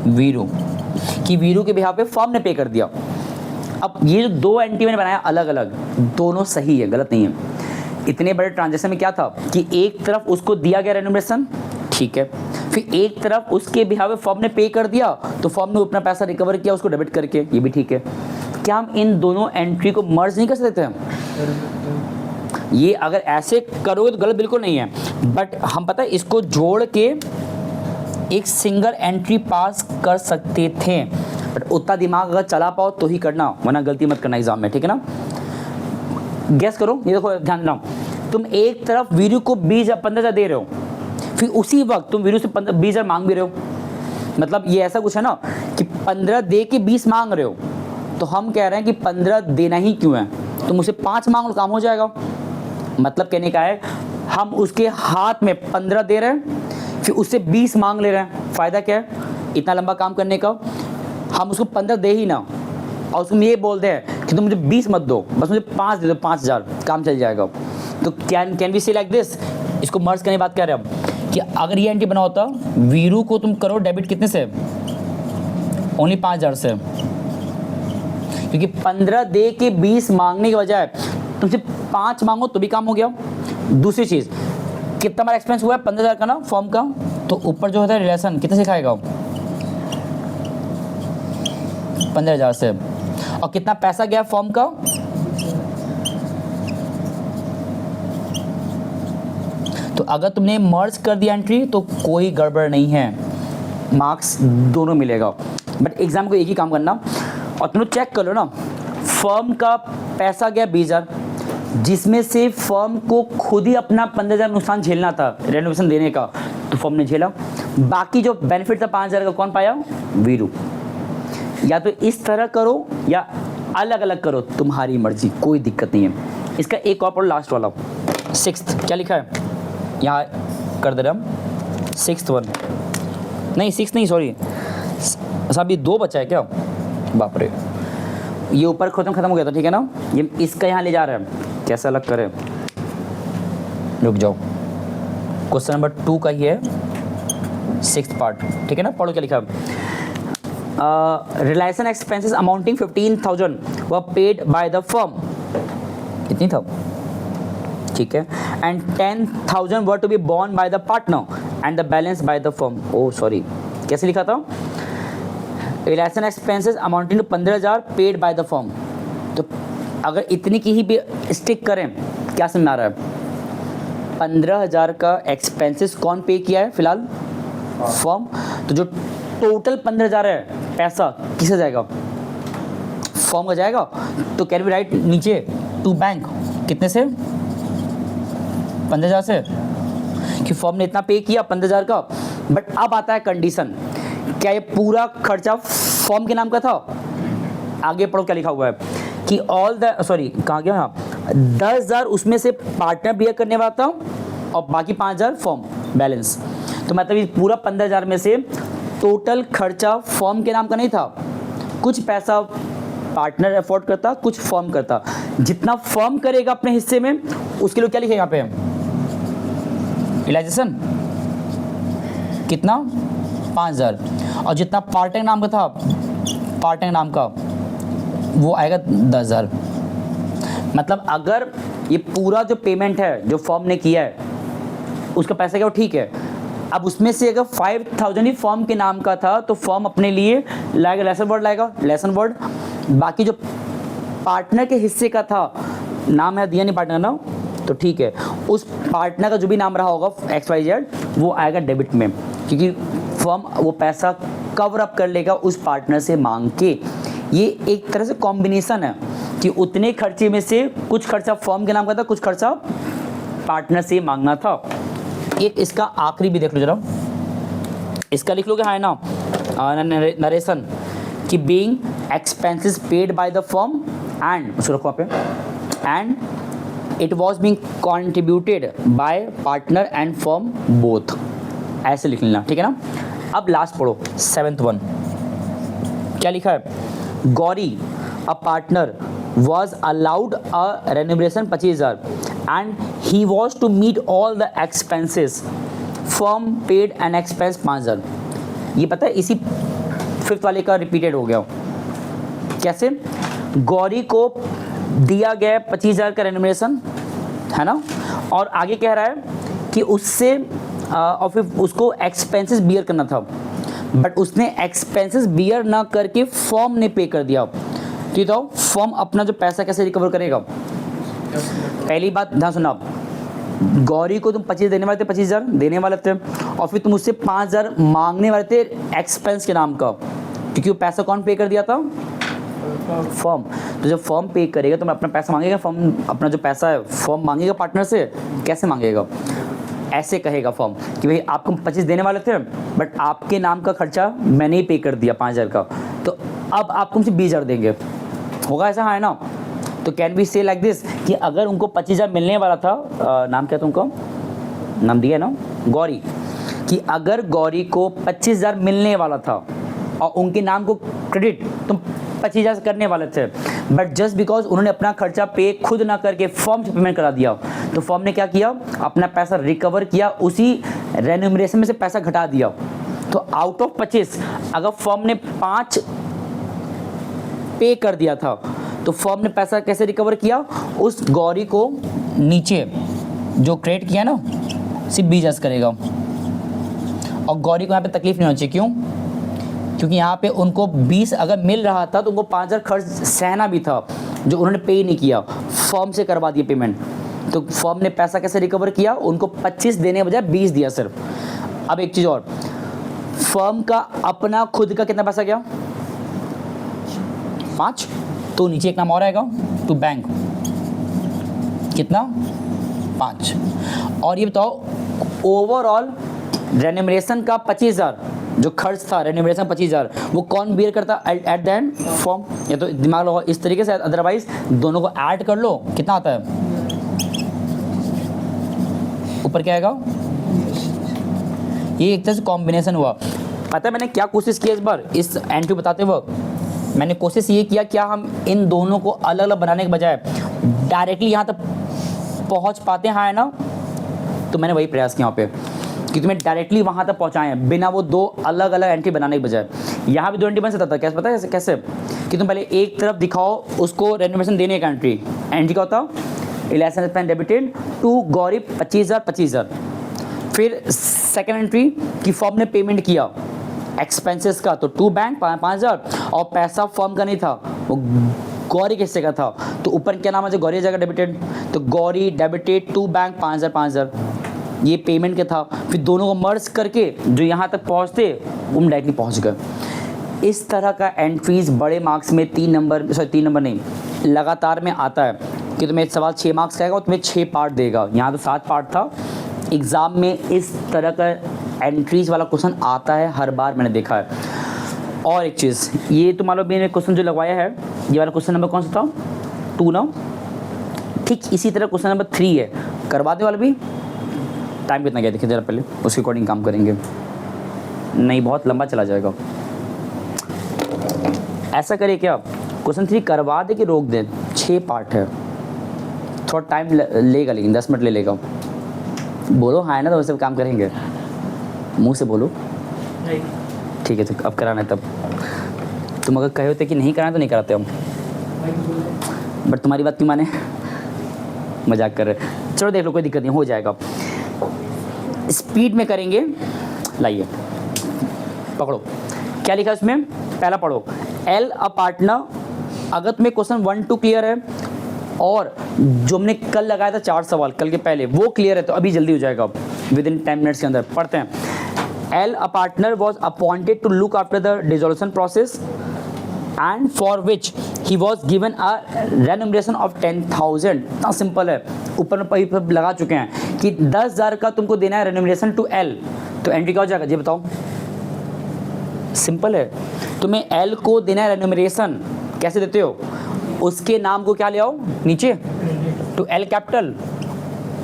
Veeru, कि वीरू के बिहाफ पे फर्म ने पे कर दिया। अब ये जो दो एंट्री मैंने बनाया अलग अलग, दोनों सही है, गलत नहीं है। इतने बड़े ट्रांजेक्शन में क्या था कि एक तरफ उसको दिया गया रेन्यूमरेशन, ठीक है, फिर एक तरफ उसके बिहाव फॉर्म ने पे कर दिया तो फॉर्म ने अपना पैसा रिकवर किया उसको डेबिट करके, ये भी ठीक है। क्या हम इन दोनों एंट्री को मर्ज नहीं कर सकते हैं? ये अगर ऐसे करोगे तो गलत बिल्कुल नहीं है, बट हम पता है इसको जोड़ के एक सिंगल एंट्री पास कर सकते थे, बट उतना दिमाग अगर चला पाओ तो ही करना, वरना गलती मत करना एग्जाम में, ठीक है ना। गैस करो, ये देखो ध्यान देना, तुम एक तरफ वीरू को 20,000-15,000 दे रहे हो, फिर उसी वक्त तुम वीरू से 20,000 मांग भी रहे हो। मतलब ये ऐसा कुछ है ना कि 15 दे के 20 मांग रहे हो, तो हम कह रहे हैं कि 15 देना ही क्यों है, तुम उसे 5 मांग लो, काम हो जाएगा। मतलब कहने का है हम उसके हाथ में 15 दे रहे हैं, फिर उससे 20 मांग ले रहे हैं, फ़ायदा क्या है इतना लंबा काम करने का। हम उसको 15 दे ही ना और उसको ये बोलते हैं कि तुम मुझे 20 मत दो, बस मुझे 5 दे दो, 5,000, काम चल जाएगा। तो कैन वी से लाइक दिस, इसको मर्ज करने की बात कर रहे हैं हम कि अगर ये एंट्री बना होता वीरू को तुम करो डेबिट कितने से, ओनली 5,000 से, क्योंकि 15 दे के 20 मांगने के बजाय तुम सिर्फ 5 मांगो तो भी काम हो गया। दूसरी चीज़, कितना हमारा एक्सपेंस हुआ है 15,000 का ना फॉर्म का, तो ऊपर जो होता है रिलेशन कितने सिखाएगा 15,000 से, और कितना पैसा गया फॉर्म का, तो अगर तुमने मर्ज कर दिया एंट्री तो कोई गड़बड़ नहीं है, मार्क्स दोनों मिलेगा। बट एग्जाम को एक ही काम करना, और तुम चेक कर लो ना, फर्म का पैसा गया 20,000, जिसमें से फर्म को खुद ही अपना 15,000 नुकसान झेलना था रेनोवेशन देने का, तो फर्म ने झेला। बाकी जो बेनिफिट था 5,000 का कौन पाया, वीरू। या तो इस तरह करो या अलग अलग करो, तुम्हारी मर्जी, कोई दिक्कत नहीं है। इसका एक और पढ़ो, लास्ट वाला 6th, क्या लिखा है यहाँ कर दे रहे हम, 6th वन, नहीं 6 नहीं, सॉरी अभी 2 बचा है क्या, बाप रे, ये ऊपर खत्म हो गया था, ठीक है ना। ये इसका यहाँ ले जा रहे हैं, कैसा अलग करें, रुक जाओ, क्वेश्चन नंबर 2 का ही है 6th पार्ट, ठीक है ना। पढ़ो क्या लिखा है, realisation expenses amounting 15,000 were paid by the firm, इतनी था, ठीक है, and 10,000 were to be borne by the partner and the balance by the firm. Oh sorry, कैसे लिखा था, realisation expenses amounting to 15,000 paid by the firm. तो अगर इतनी की ही स्टिक करें, क्या समझ में आ रहा है, 15,000 का एक्सपेंसेस कौन पे किया है फिलहाल, फर्म, तो जो टोटल 15,000 है पैसा किसे जाएगा, फर्म का जाएगा। तो कैन वी राइट नीचे टू बैंक, कितने से, 15,000 से, कि फर्म ने इतना पे किया 15,000 का। बट अब आता है कंडीशन, क्या ये पूरा खर्चा फर्म के नाम का था, आगे पढ़ो क्या लिखा हुआ है कि ऑल द, सॉरी कहाँ गया, हाँ 10,000 उसमें से पार्टनर बियर करने वाला था और बाकी 5,000 फर्म बैलेंस। तो मतलब ये पूरा 15,000 में से टोटल खर्चा फर्म के नाम का नहीं था, कुछ पैसा पार्टनर अफोर्ड करता, कुछ फर्म करता, जितना फर्म करेगा अपने हिस्से में उसके लिए क्या लिखे यहाँ पे, रियलाइजेशन कितना 5,000, और जितना पार्टनर नाम का था, पार्टनर नाम का वो आएगा 10,000। मतलब अगर ये पूरा जो पेमेंट है जो फर्म ने किया है उसका पैसा क्या, ठीक है, अब उसमें से अगर 5,000 ही फर्म के नाम का था तो फर्म अपने लिए लाएगा लेसन वर्ड, लाएगा लेसन वर्ड, बाकी जो पार्टनर के हिस्से का था, नाम है दिया नहीं पार्टनर ना, तो ठीक है, उस पार्टनर का जो भी नाम रहा होगा XYZ वो आएगा डेबिट में, क्योंकि फर्म वो पैसा कवर अप कर लेगा उस पार्टनर से मांग के। ये एक तरह से कॉम्बिनेशन है कि उतने खर्चे में से कुछ खर्चा फर्म के नाम का था, कुछ खर्चा पार्टनर से मांगना था। एक इसका आखिरी भी देख लो जरा, इसका लिख लोगे, हाँ है ना, नरेशन कि being expenses paid by the firm and, उसको रखो पे, and it was being contributed bye partner and firm both, ऐसे लिख लेना, ठीक है ना। अब लास्ट पढ़ो 7th वन, क्या लिखा है, Gauri a partner was allowed a remuneration 25,000 and he was to meet all the expenses, firm paid an expense 5,000। ये पता है इसी 5th वाले का रिपीटेड हो गया, कैसे, गौरी को दिया गया 25,000 का रेन्यूमरेशन, है ना, और आगे कह रहा है कि उससे और फिर उसको एक्सपेंसेस बियर करना था, बट उसने एक्सपेंसेस बियर ना करके फर्म ने पे कर दिया। ठीक है, फर्म अपना जो पैसा कैसे रिकवर करेगा? पहली बात ध्यान सुना, गौरी को तुम 25 देने वाले थे, 25,000 देने वाले थे, और फिर तुम उससे 5,000 मांगने वाले थे एक्सपेंस के नाम का, क्योंकि वो पैसा कौन पे कर दिया था? फर्म। तो जब फर्म पे करेगा तो मैं अपना पैसा मांगेगा, फर्म अपना जो पैसा है फर्म मांगेगा पार्टनर से, कैसे मांगेगा? ऐसे कहेगा फर्म कि भाई आपको 25 देने वाले थे, बट आपके नाम का खर्चा मैंने ही पे कर दिया 5,000 का, तो अब आपको मुझे 20,000 देंगे, होगा ऐसा? हाँ है ना? तो कैन वी से लाइक दिस कि अगर उनको 25,000 मिलने वाला था, नाम क्या था उनका, नाम दिया ना, गौरी, कि अगर गौरी को 25,000 मिलने वाला था और उनके नाम को क्रेडिट तुम 25,000 करने वाले थे, बट जस्ट बिकॉज उन्होंने अपना खर्चा पे खुद ना करके फर्म से पेमेंट करा दिया, तो फर्म ने क्या किया? अपना पैसा रिकवर किया, उसी रेन्यूमरेशन में से पैसा घटा दिया। तो आउट ऑफ 25 अगर फर्म ने 5 पे कर दिया था, तो फर्म ने पैसा कैसे रिकवर किया? उस गौरी को नीचे जो क्रेडिट किया ना, सिर्फ 20,000 करेगा, और गौरी को यहाँ पे तकलीफ नहीं होनी चाहिए। क्यों? क्योंकि यहाँ पे उनको 20 अगर मिल रहा था तो उनको 5,000 खर्च सहना भी था, जो उन्होंने पे नहीं किया, फर्म से करवा दिया पेमेंट। तो फर्म ने पैसा कैसे रिकवर किया? उनको 25 देने के बजाय 20 दिया सिर्फ। अब एक चीज़ और, फर्म का अपना खुद का कितना पैसा गया? 5। तो नीचे एक नाम और आएगा, टू बैंक, कितना? 5। और ये बताओ, ओवरऑल रेन्यूमरेशन का 25,000 जो खर्च था, रेन्यूमरेशन 25,000, वो कौन बियर करता एट द एंड? फर्म। या तो दिमाग लगाओ इस तरीके से, अदरवाइज दोनों को ऐड कर लो, कितना आता है? ऊपर क्या आएगा? ये एक तरह से कॉम्बिनेशन हुआ। पता है मैंने क्या कोशिश की इस बार, इस एंट्री बताते वक्त मैंने कोशिश ये किया, क्या हम इन दोनों को अलग अलग बनाने के बजाय डायरेक्टली यहाँ तक पहुँच पाते हैं, हाँ है ना? तो मैंने वही प्रयास किया यहाँ पे कि तुम्हें डायरेक्टली वहाँ तक पहुँचाएं, बिना वो दो अलग अलग एंट्री बनाने के बजाय। यहाँ भी 2 एंट्री बन सकता था, कैसे पता है कैसे? कि तुम पहले एक तरफ दिखाओ उसको रेन्यूमरेशन देने का एंट्री क्या होता? Realisation spend debited to Gauri 25,000। फिर सेकेंड एंट्री की फर्म ने पेमेंट किया एक्सपेंसेस का, तो टू बैंक 5,000, और पैसा फर्म का नहीं था, वो गौरी के हिस्से का था, तो ऊपर क्या नाम है? जो गौरी जगह डेबिटेड, तो गौरी डेबिटेड टू बैंक 5,000, ये पेमेंट के था। फिर दोनों को मर्ज करके जो यहाँ तक पहुँचते वो डायरेक्टली पहुँच गए। इस तरह का एंट्रीज बड़े मार्क्स में 3 नंबर नहीं, लगातार में आता है कि तुम्हें सवाल 6 मार्क्स का आएगा और तुम्हें 6 पार्ट देगा। यहाँ तो 7 पार्ट था। एग्ज़ाम में इस तरह का एंट्रीज वाला क्वेश्चन आता है हर बार, मैंने देखा है। और एक चीज़, ये तो मान लो मैंने क्वेश्चन जो लगवाया है, ये वाला क्वेश्चन नंबर कौन सा था? 2 ना? ठीक इसी तरह क्वेश्चन नंबर 3 है, करवा दे वाला भी। टाइम कितना गया देखिए ज़रा, पहले उसके अकॉर्डिंग काम करेंगे, नहीं बहुत लंबा चला जाएगा। ऐसा करिए क्या, क्वेश्चन 3 करवा दे कि रोक दे? 6 पार्ट है, थोड़ा टाइम लेगा, लेकिन 10 मिनट ले लेगा। बोलो हाँ है ना, तो वैसे काम करेंगे, मुंह से बोलो। ठीक है, तो अब कराना है तब। तुम अगर कहे होते कि नहीं कराना तो नहीं कराते हम, बट तुम्हारी बात क्यों माने? मजाक कर रहे। चलो देख लो, कोई दिक्कत नहीं, हो जाएगा। स्पीड में करेंगे। लाइए पकड़ो, क्या लिखा है उसमें? पहला पढ़ो, एल अ पार्टनर। अगर तुम्हें क्वेश्चन 1 2 क्लियर है और जो हमने कल लगाया था 4 सवाल कल के पहले, वो क्लियर है, तो अभी जल्दी हो जाएगा, विद इन 10 मिनट्स के अंदर। पढ़ते हैं। L a partner was appointed to look after the dissolution process and for which he was given a remuneration of 10,000। इतना सिंपल है, ऊपर में लगा चुके हैं कि 10,000 का तुमको देना है रेन्यूमरेशन टू एल, तो एंट्री क्या हो जाएगा? जी बताओ, सिंपल है। तुम्हें एल को देना है रेन्यूमरेशन, कैसे देते हो? उसके नाम को क्या ले आओ नीचे, टू एल कैपिटल,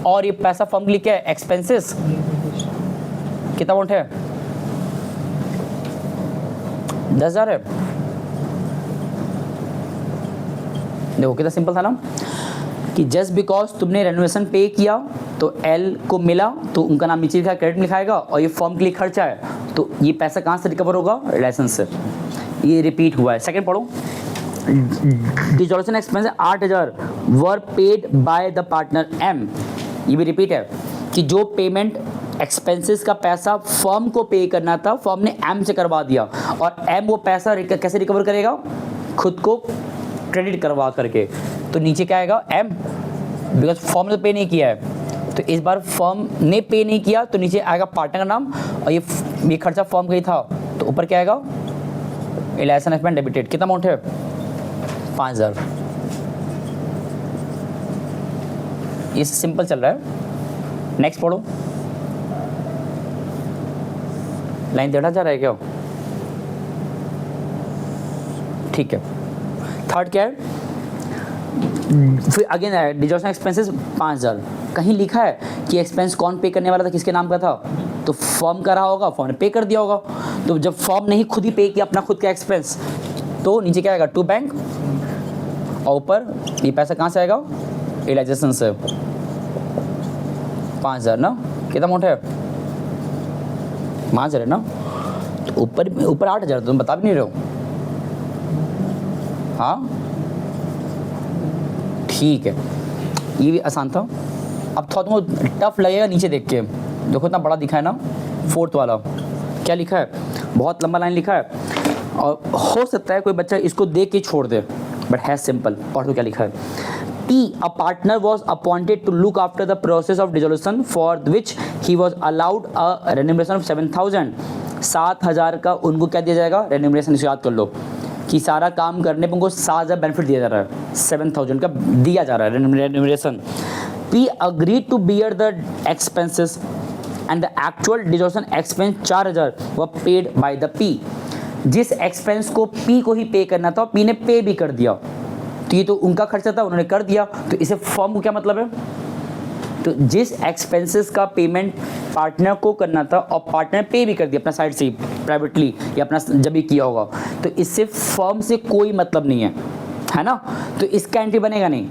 और ये पैसा फर्म लिखे है एक्सपेंसेस, कितना अमाउंट है? 10,000 है। देखो कितना सिंपल था ना, कि जस्ट बिकॉज तुमने रेनोवेशन पे किया तो एल को मिला, तो उनका नाम नीचे लिखा, क्रेडिट लिखाएगा, और ये फर्म के लिए खर्चा है, तो ये पैसा कहाँ से रिकवर होगा? लाइसेंस से। ये रिपीट हुआ है। सेकंड पढ़ो, dissolution expense 8,000 were paid by the partner M. ये भी रिपीट है कि जो पेमेंट एक्सपेंसेस का पैसा फर्म को पे करना था फर्म ने एम से करवा दिया, और एम वो पैसा कैसे रिकवर करेगा, खुद को क्रेडिट करवा करके। तो नीचे क्या आएगा, एम, बिकॉज फर्म ने पे नहीं किया है, तो इस बार फर्म ने पे नहीं किया तो नीचे आएगा पार्टनर का नाम, और ये खर्चा फर्म का ही था तो ऊपर क्या आएगा, इलेक्शन एक्सपेंस डेबिटेड। कितना अमाउंट है, 5,000। ये सिंपल चल रहा है। नेक्स्ट पढ़ो, लाइन देखा जा रहा है क्या, ठीक है। थर्ड क्या है, फिर अगेन है डिसोल्यूशन एक्सपेंसेस 5,000। कहीं लिखा है कि एक्सपेंस कौन पे करने वाला था, किसके नाम का था, तो फर्म का रहा होगा, फर्म ने पे कर दिया होगा। तो जब फर्म ने ही खुद ही पे किया अपना खुद का एक्सपेंस, तो नीचे क्या आएगा, टू बैंक, और ऊपर ये पैसा कहाँ से आएगा, रियलाइजेशन से। 5,000 ना, कितना अमाउंट है, 5,000 है ना, तो ऊपर 8,000, तुम बता भी नहीं रहे हो। हाँ ठीक है, ये भी आसान था। अब थोड़ा तुमको टफ लगेगा नीचे देख के, देखो इतना बड़ा दिखा है ना, फोर्थ वाला क्या लिखा है, बहुत लंबा लाइन लिखा है, और हो सकता है कोई बच्चा इसको देख के छोड़ दे, बट है सिंपल। पढ़ दो क्या लिखा है, P, a partner was appointed to look after the process of dissolution for which he was allowed a remuneration of 7,000। 7,000 का उनको क्या दिया जाएगा, रेन्यूमरेशन। इसे याद कर लो कि सारा काम करने पर उनको 7,000 बेनिफिट दिया जा रहा है, 7,000 का दिया जा रहा है remuneration. P agreed to bear the expenses and the actual dissolution expense 4,000 were paid by the P। जिस एक्सपेंस को P को ही पे करना था P ने पे भी कर दिया, तो ये तो उनका खर्चा था, उन्होंने कर दिया, तो इसे फर्म को क्या मतलब है, तो जिस एक्सपेंसेस का पेमेंट पार्टनर को करना था और पार्टनर पे भी कर दिया अपना साइड से प्राइवेटली या अपना जब भी किया होगा, तो इससे फर्म से कोई मतलब नहीं है ना, तो इसका एंट्री बनेगा नहीं।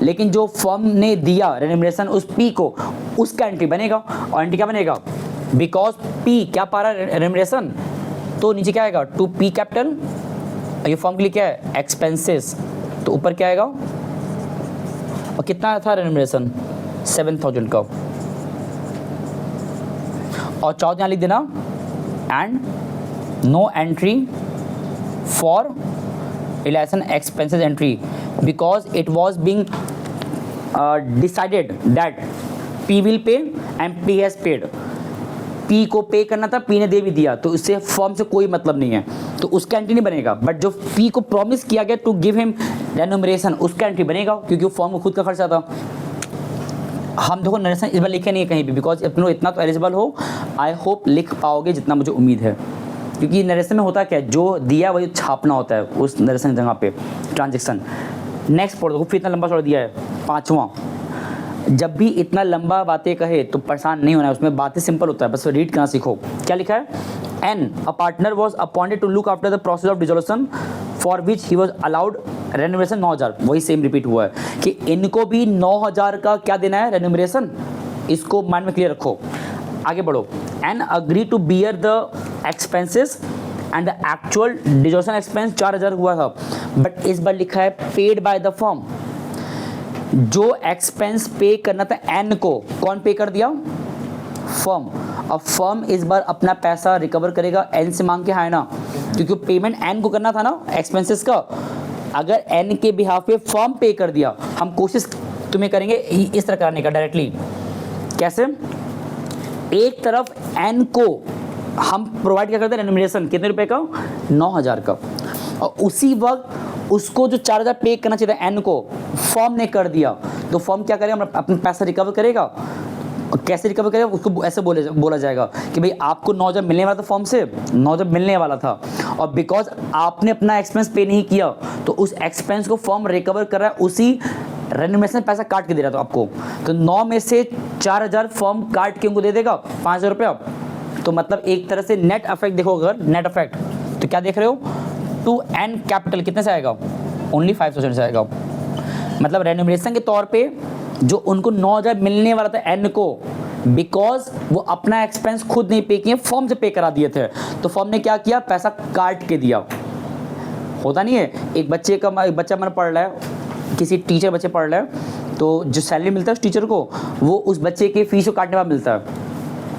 लेकिन जो फर्म ने दिया रेन्यूमरेशन उस पी को, उसका एंट्री बनेगा, और एंट्री क्या बनेगा, बिकॉज पी क्या पा रहा है रेन्यूमरेशन, तो नीचे क्या आएगा, टू पी कैपिटल, ये फर्म के लिए क्या है, एक्सपेंसेस, तो ऊपर क्या आएगा, और कितना था रेन्यूमरेशन, 7,000 का, और 14 यहाँ लिख देना, and no entry for relation expenses entry because it was being decided that P will pay and P has paid. P को पे करना था, पी ने दे भी दिया, तो इससे फर्म से कोई मतलब नहीं है, तो उसका एंट्री नहीं बनेगा। बट जो पी को प्रॉमिस किया गया टू गिव हिम रेन्यूमरेशन, उसका एंट्री बनेगा, क्योंकि वो फर्म को खुद का खर्चा था। हम देखो नरेशन इस बार लिखे नहीं है कहीं भी, बिकॉज अपने इतना तो एलिजिबल हो, आई होप लिख पाओगे जितना मुझे उम्मीद है, क्योंकि नरेशन में होता क्या है, जो दिया वही छापना होता है उस नरेशन जगह पे, ट्रांजेक्शन। नेक्स्ट पढ़ दो, फिर इतना लंबा छोड़ दिया है। 5वां, जब भी इतना लंबा बातें कहे तो परेशान नहीं होना है, उसमें बातें सिंपल होता है, बस रीड करना सीखो। क्या लिखा है, N a partner was appointed to look after the process of dissolution for which he was allowed remuneration 9,000। वही सेम रिपीट हुआ है कि इनको भी 9,000 का क्या देना है, रेन्यूमरेशन। इसको माइंड में क्लियर रखो, आगे बढ़ो। N agree to bear the expenses and the actual dissolution expense 4,000 हुआ था, बट इस बार लिखा है पेड बाय द फर्म। जो एक्सपेंस पे करना था एन को, कौन पे कर दिया, फर्म। अब फर्म इस बार अपना पैसा रिकवर करेगा एन से मांग के, है ना, क्योंकि पेमेंट एन को करना था ना एक्सपेंसेस का। अगर एन के बिहाफ पे फर्म पे कर दिया, हम कोशिश तुम्हें करेंगे इस तरह करने का डायरेक्टली। कैसे, एक तरफ एन को हम प्रोवाइड क्या करते हैं रेन्यूमरेशन, कितने रुपए का, 9,000 का, और उसी वक्त उसको जो 4,000 पे करना चाहिए था एन को, फर्म ने कर दिया, तो फर्म क्या करेगा, अपना पैसा रिकवर करेगा। और कैसे रिकवर करेगा, उसको ऐसे बोला जाएगा कि भाई आपको 9,000 मिलने वाला था फर्म से, 9,000 मिलने वाला था, और बिकॉज आपने अपना एक्सपेंस पे नहीं किया, तो उस एक्सपेंस को फर्म रिकवर कर रहा है, उसी रेन्यूमरेशन पैसा काट के दे रहा था आपको। तो 9 में से 4,000 फर्म काट के उनको दे देगा 5,000 रुपया। तो मतलब एक तरह से नेट इफेक्ट देखो, अगर नेट इफेक्ट तो क्या देख रहे हो, टू एन कैपिटल कितने से आएगा, ओनली 5,000 से आएगा। मतलब रेन्यूमरेशन के तौर पे जो उनको 9,000 मिलने वाला था एन को, बिकॉज वो अपना एक्सपेंस खुद नहीं पे किए, फर्म से पे करा दिए थे, तो फर्म ने क्या किया, पैसा काट के दिया। होता नहीं है, एक बच्चा मन पढ़ रहा है, किसी टीचर बच्चे पढ़ रहे हैं, तो जो सैलरी मिलता है उस टीचर को, वो उस बच्चे के फीस को काटने बाद मिलता है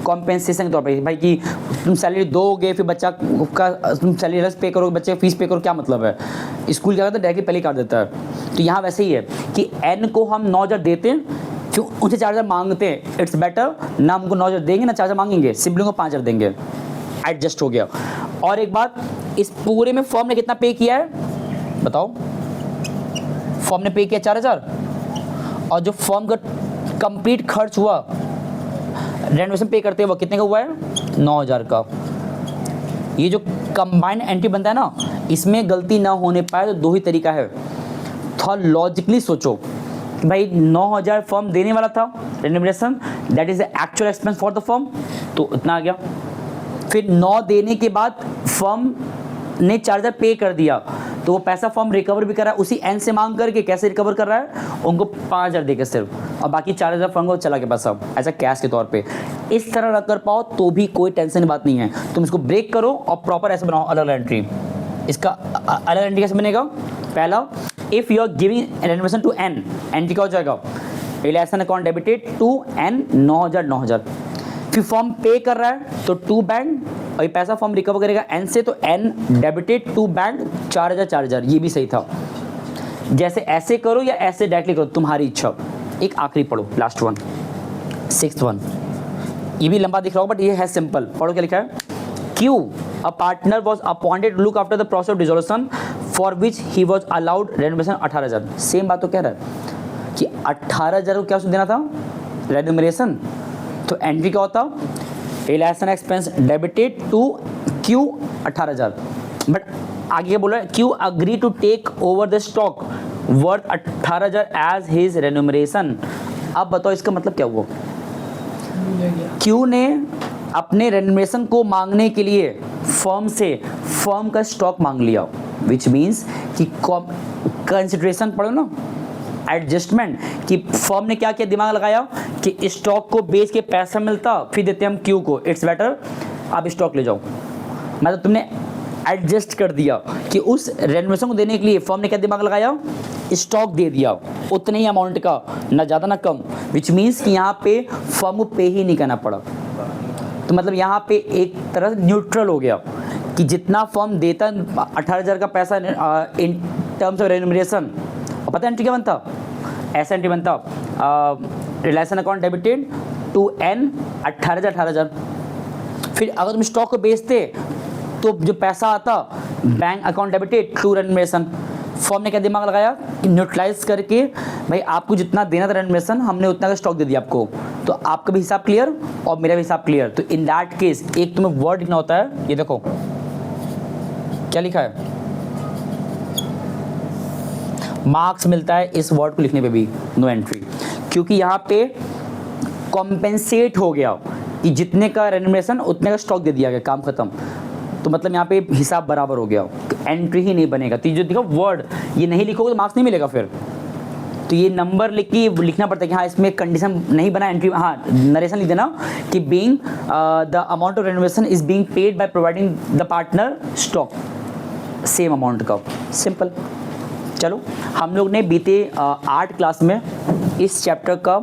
कॉम्पेंसेशन के तौर पे। भाई कि तुम सैलरी दोगे फिर बच्चा का तुम सैलरी अलग पे करोगे, बच्चे का फीस पे करो, क्या मतलब है? स्कूल क्या करता है, डायरेक्टली पहले काट देता है। तो यहाँ वैसे ही है कि एन को हम 9,000 देते हैं, फिर उनसे 4,000 मांगते हैं। इट्स बेटर ना हमको 9,000 देंगे ना 4,000 मांगेंगे, सिबलिंग को 5,000 देंगे। एडजस्ट हो गया। और एक बात, इस पूरे में फर्म ने कितना पे किया है बताओ? फर्म ने पे किया 4,000, और जो फर्म का कंप्लीट खर्च हुआ रेनोवेशन पे करते हुए कितने का हुआ है? 9,000 का। ये जो कंबाइंड एंट्री बनता है ना, इसमें गलती ना होने पाए तो दो ही तरीका है। थोड़ा लॉजिकली सोचो कि भाई 9,000 फर्म देने वाला था renovation, that is the actual expense for the firm, तो इतना आ गया। फिर 9 देने के बाद फर्म ने 4,000 पे कर दिया, तो वो पैसा फर्म रिकवर भी कर रहा है उसी एन से मांग करके। कैसे रिकवर कर रहा है? उनको 5,000 देकर सिर्फ, और बाकी 4,000 फर्म को चला के पैसा ऐसा कैश के तौर पे। इस तरह रख कर पाओ तो भी कोई टेंशन की बात नहीं है। तुम इसको ब्रेक करो और प्रॉपर ऐसे बनाओ अलग एंट्री। इसका अलग एंट्री कैसे बनेगा? पहला, if you are giving renovation to N, entry क्या हो जाएगा? Relation account debited to N 9,000। फिर फॉर्म पे कर रहा है तो टू बैंक, और ये पैसा फॉर्म रिकवर करेगा एन से, तो एन डेबिटेड टू बैंक 4,000। ये भी सही था। जैसे ऐसे करो या ऐसे डायरेक्टली करो, तुम्हारी इच्छा। एक आखिरी पढ़ो, लास्ट वन, 6th वन। ये भी लंबा दिख रहा होगा बट ये है सिंपल। पढ़ो क्या लिखा है? Q, a partner was appointed to look after the process of dissolution for which he was allowed renovation 18,000। Same बात तो कह रहा है कि 18,000 को क्या देना था? रेन्यूमरेशन। तो एंट्री क्या होता? Relation expense debited to Q 18,000। But आगे क्या बोल रहा है? Q agree to take over the stock worth 18,000 as his remuneration. अब बताओ इसका मतलब क्या हुआ? क्यू ने अपने रेन्यूमरेशन को मांगने के लिए फर्म से फर्म का स्टॉक मांग लिया, विच मीन्स कि कंसिडरेशन पढ़ो ना, एडजस्टमेंट, कि फर्म ने क्या किया? दिमाग लगाया कि स्टॉक को बेच के पैसा मिलता, फिर देते हम क्यू को, इट्स बेटर आप स्टॉक ले जाओ। मतलब तुमने एडजस्ट कर दिया कि उस रेनोवेशन को देने के लिए फर्म ने क्या दिमाग लगाया? स्टॉक दे दिया उतने ही अमाउंट का, ना ज़्यादा ना कम, विच मीन्स कि यहाँ पे फर्म को पे ही नहीं करना पड़ा। तो मतलब यहाँ पे एक तरह न्यूट्रल हो गया कि जितना फर्म देता 18,000 का पैसा इन टर्म्स ऑफ रेन्यूमरेशन, और पता है एंट्री क्या बनता? ऐसा एंट्री बनता, relation account debited to N 18,000। फिर अगर तुम स्टॉक को बेचते तो जो पैसा आता bank account debited to remuneration. Firm ने क्या दिमाग लगाया? न्यूट्रलाइज करके भाई आपको जितना देना था रेन्यूमरेशन, हमने उतना का स्टॉक दे दिया आपको, तो आपका भी हिसाब क्लियर और मेरा भी हिसाब क्लियर। तो इन दैट केस एक तुम्हें वर्ड लिखना होता है, ये देखो क्या लिखा है, मार्क्स मिलता है इस वर्ड को लिखने पे भी, नो एंट्री, क्योंकि यहाँ पे कॉम्पेंसेट हो गया कि जितने का रेन्यूमरेशन उतने का स्टॉक दे दिया गया, काम खत्म। तो मतलब यहाँ पे हिसाब बराबर हो गया, एंट्री ही नहीं बनेगा। तो जो देखो वर्ड ये नहीं लिखोगे तो मार्क्स नहीं मिलेगा फिर। तो ये नंबर लिख के लिखना पड़ता है कि हाँ इसमें कंडीशन नहीं बना, एंट्री हाँ नरेशन लिख देना कि being the amount of renovation is being paid by providing the partner stock, same amount का, सिंपल। चलो हम लोग ने बीते 8 क्लास में इस चैप्टर का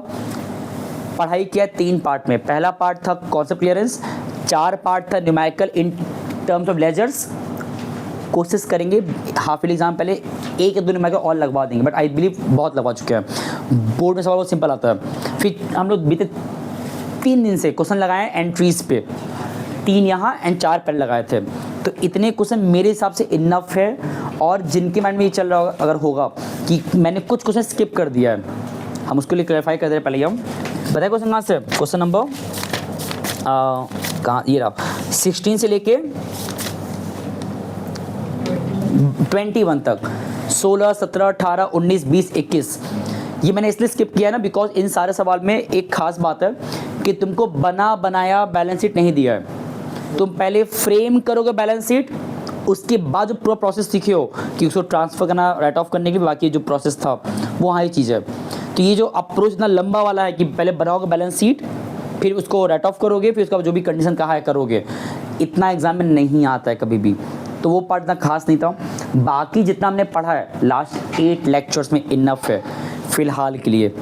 पढ़ाई किया 3 पार्ट में। पहला पार्ट था कॉन्सेप्ट क्लियरेंस, 4 पार्ट था numerical in terms of ledgers. कोशिश करेंगे हाफ ईयर एग्जाम पहले 1 या 2 न्यूमेरिकल और लगवा देंगे, बट आई बिलीव बहुत लगवा चुके हैं, बोर्ड में सवाल बहुत सिंपल आता है। फिर हम लोग बीते 3 दिन से क्वेश्चन लगाए एंट्रीज पे, 3 यहाँ एंड 4 पहले लगाए थे। तो इतने क्वेश्चन मेरे हिसाब से इनफ है। और जिनके माइंड में ये चल रहा होगा अगर होगा कि मैंने कुछ क्वेश्चन स्किप कर दिया है, हम उसके लिए क्लैरिफाई कर दे रहे पहले। हम बताए क्वेश्चन कहाँ से? क्वेश्चन नंबर कहाँ, ये रहा 16 से लेके 21 तक, 16, 17, 18, 19, 20, 21। ये मैंने इसलिए स्किप किया है ना बिकॉज इन सारे सवाल में एक खास बात है कि तुमको बना बनाया बैलेंस शीट नहीं दिया है। तुम पहले फ्रेम करोगे बैलेंस शीट, उसके बाद जो पूरा प्रोसेस सीखे हो कि उसको ट्रांसफ़र करना, राइट ऑफ करने के बाकी जो प्रोसेस था वो वहाँ ये चीज़ है। तो ये जो अप्रोच इतना लंबा वाला है कि पहले बनाओगे बैलेंस शीट, फिर उसको राइट ऑफ करोगे, फिर उसका जो भी कंडीशन कहा है करोगे, इतना एग्जाम में नहीं आता है कभी भी। तो वो पार्ट इतना खास नहीं था। बाकी जितना हमने पढ़ा है लास्ट 8 लेक्चर्स में इनफ है फिलहाल के लिए।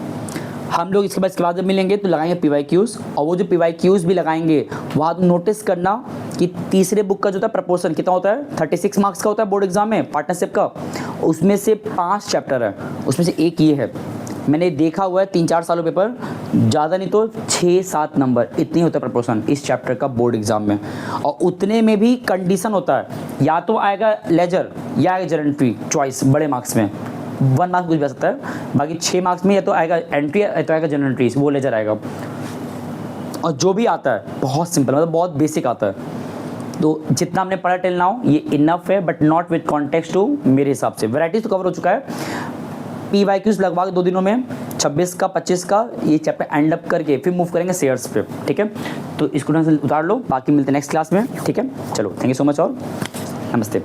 हम लोग इसके बाद जब मिलेंगे तो लगाएंगे PYQs, और वो जो PYQs भी लगाएंगे वहाँ नोटिस करना कि तीसरे बुक का जो था प्रपोर्शन कितना होता है, 36 मार्क्स का होता है बोर्ड एग्जाम में पार्टनरशिप का, उसमें से 5 चैप्टर है, उसमें से एक ये है। मैंने देखा हुआ है 3-4 सालों पेपर, ज़्यादा नहीं तो 6-7 नंबर इतनी होता है प्रपोर्शन इस चैप्टर का बोर्ड एग्जाम में। और उतने में भी कंडीशन होता है, या तो आएगा लेजर या आएगा जनरल एंट्री चॉइस बड़े मार्क्स में, 1 मार्क्स कुछ भी आ सकता है, बाकी 6 मार्क्स में या तो आएगा एंट्री या तो आएगा जनरल एंट्री, वो लेजर आएगा। और जो भी आता है बहुत सिंपल, मतलब बहुत बेसिक आता है। तो जितना हमने पढ़ा टिल नाउ ये इनफ है, but not with context to मेरे हिसाब से। वैराइटीज तो कवर हो चुका है। PYQs लगवा के 2 दिनों में 26 का 25 का ये चैप्टर एंड अप करके फिर मूव करेंगे शेयर्स पे, ठीक है। तो इसको उतार लो, बाकी मिलते हैं नेक्स्ट क्लास में, ठीक है। चलो थैंक यू सो मच और नमस्ते।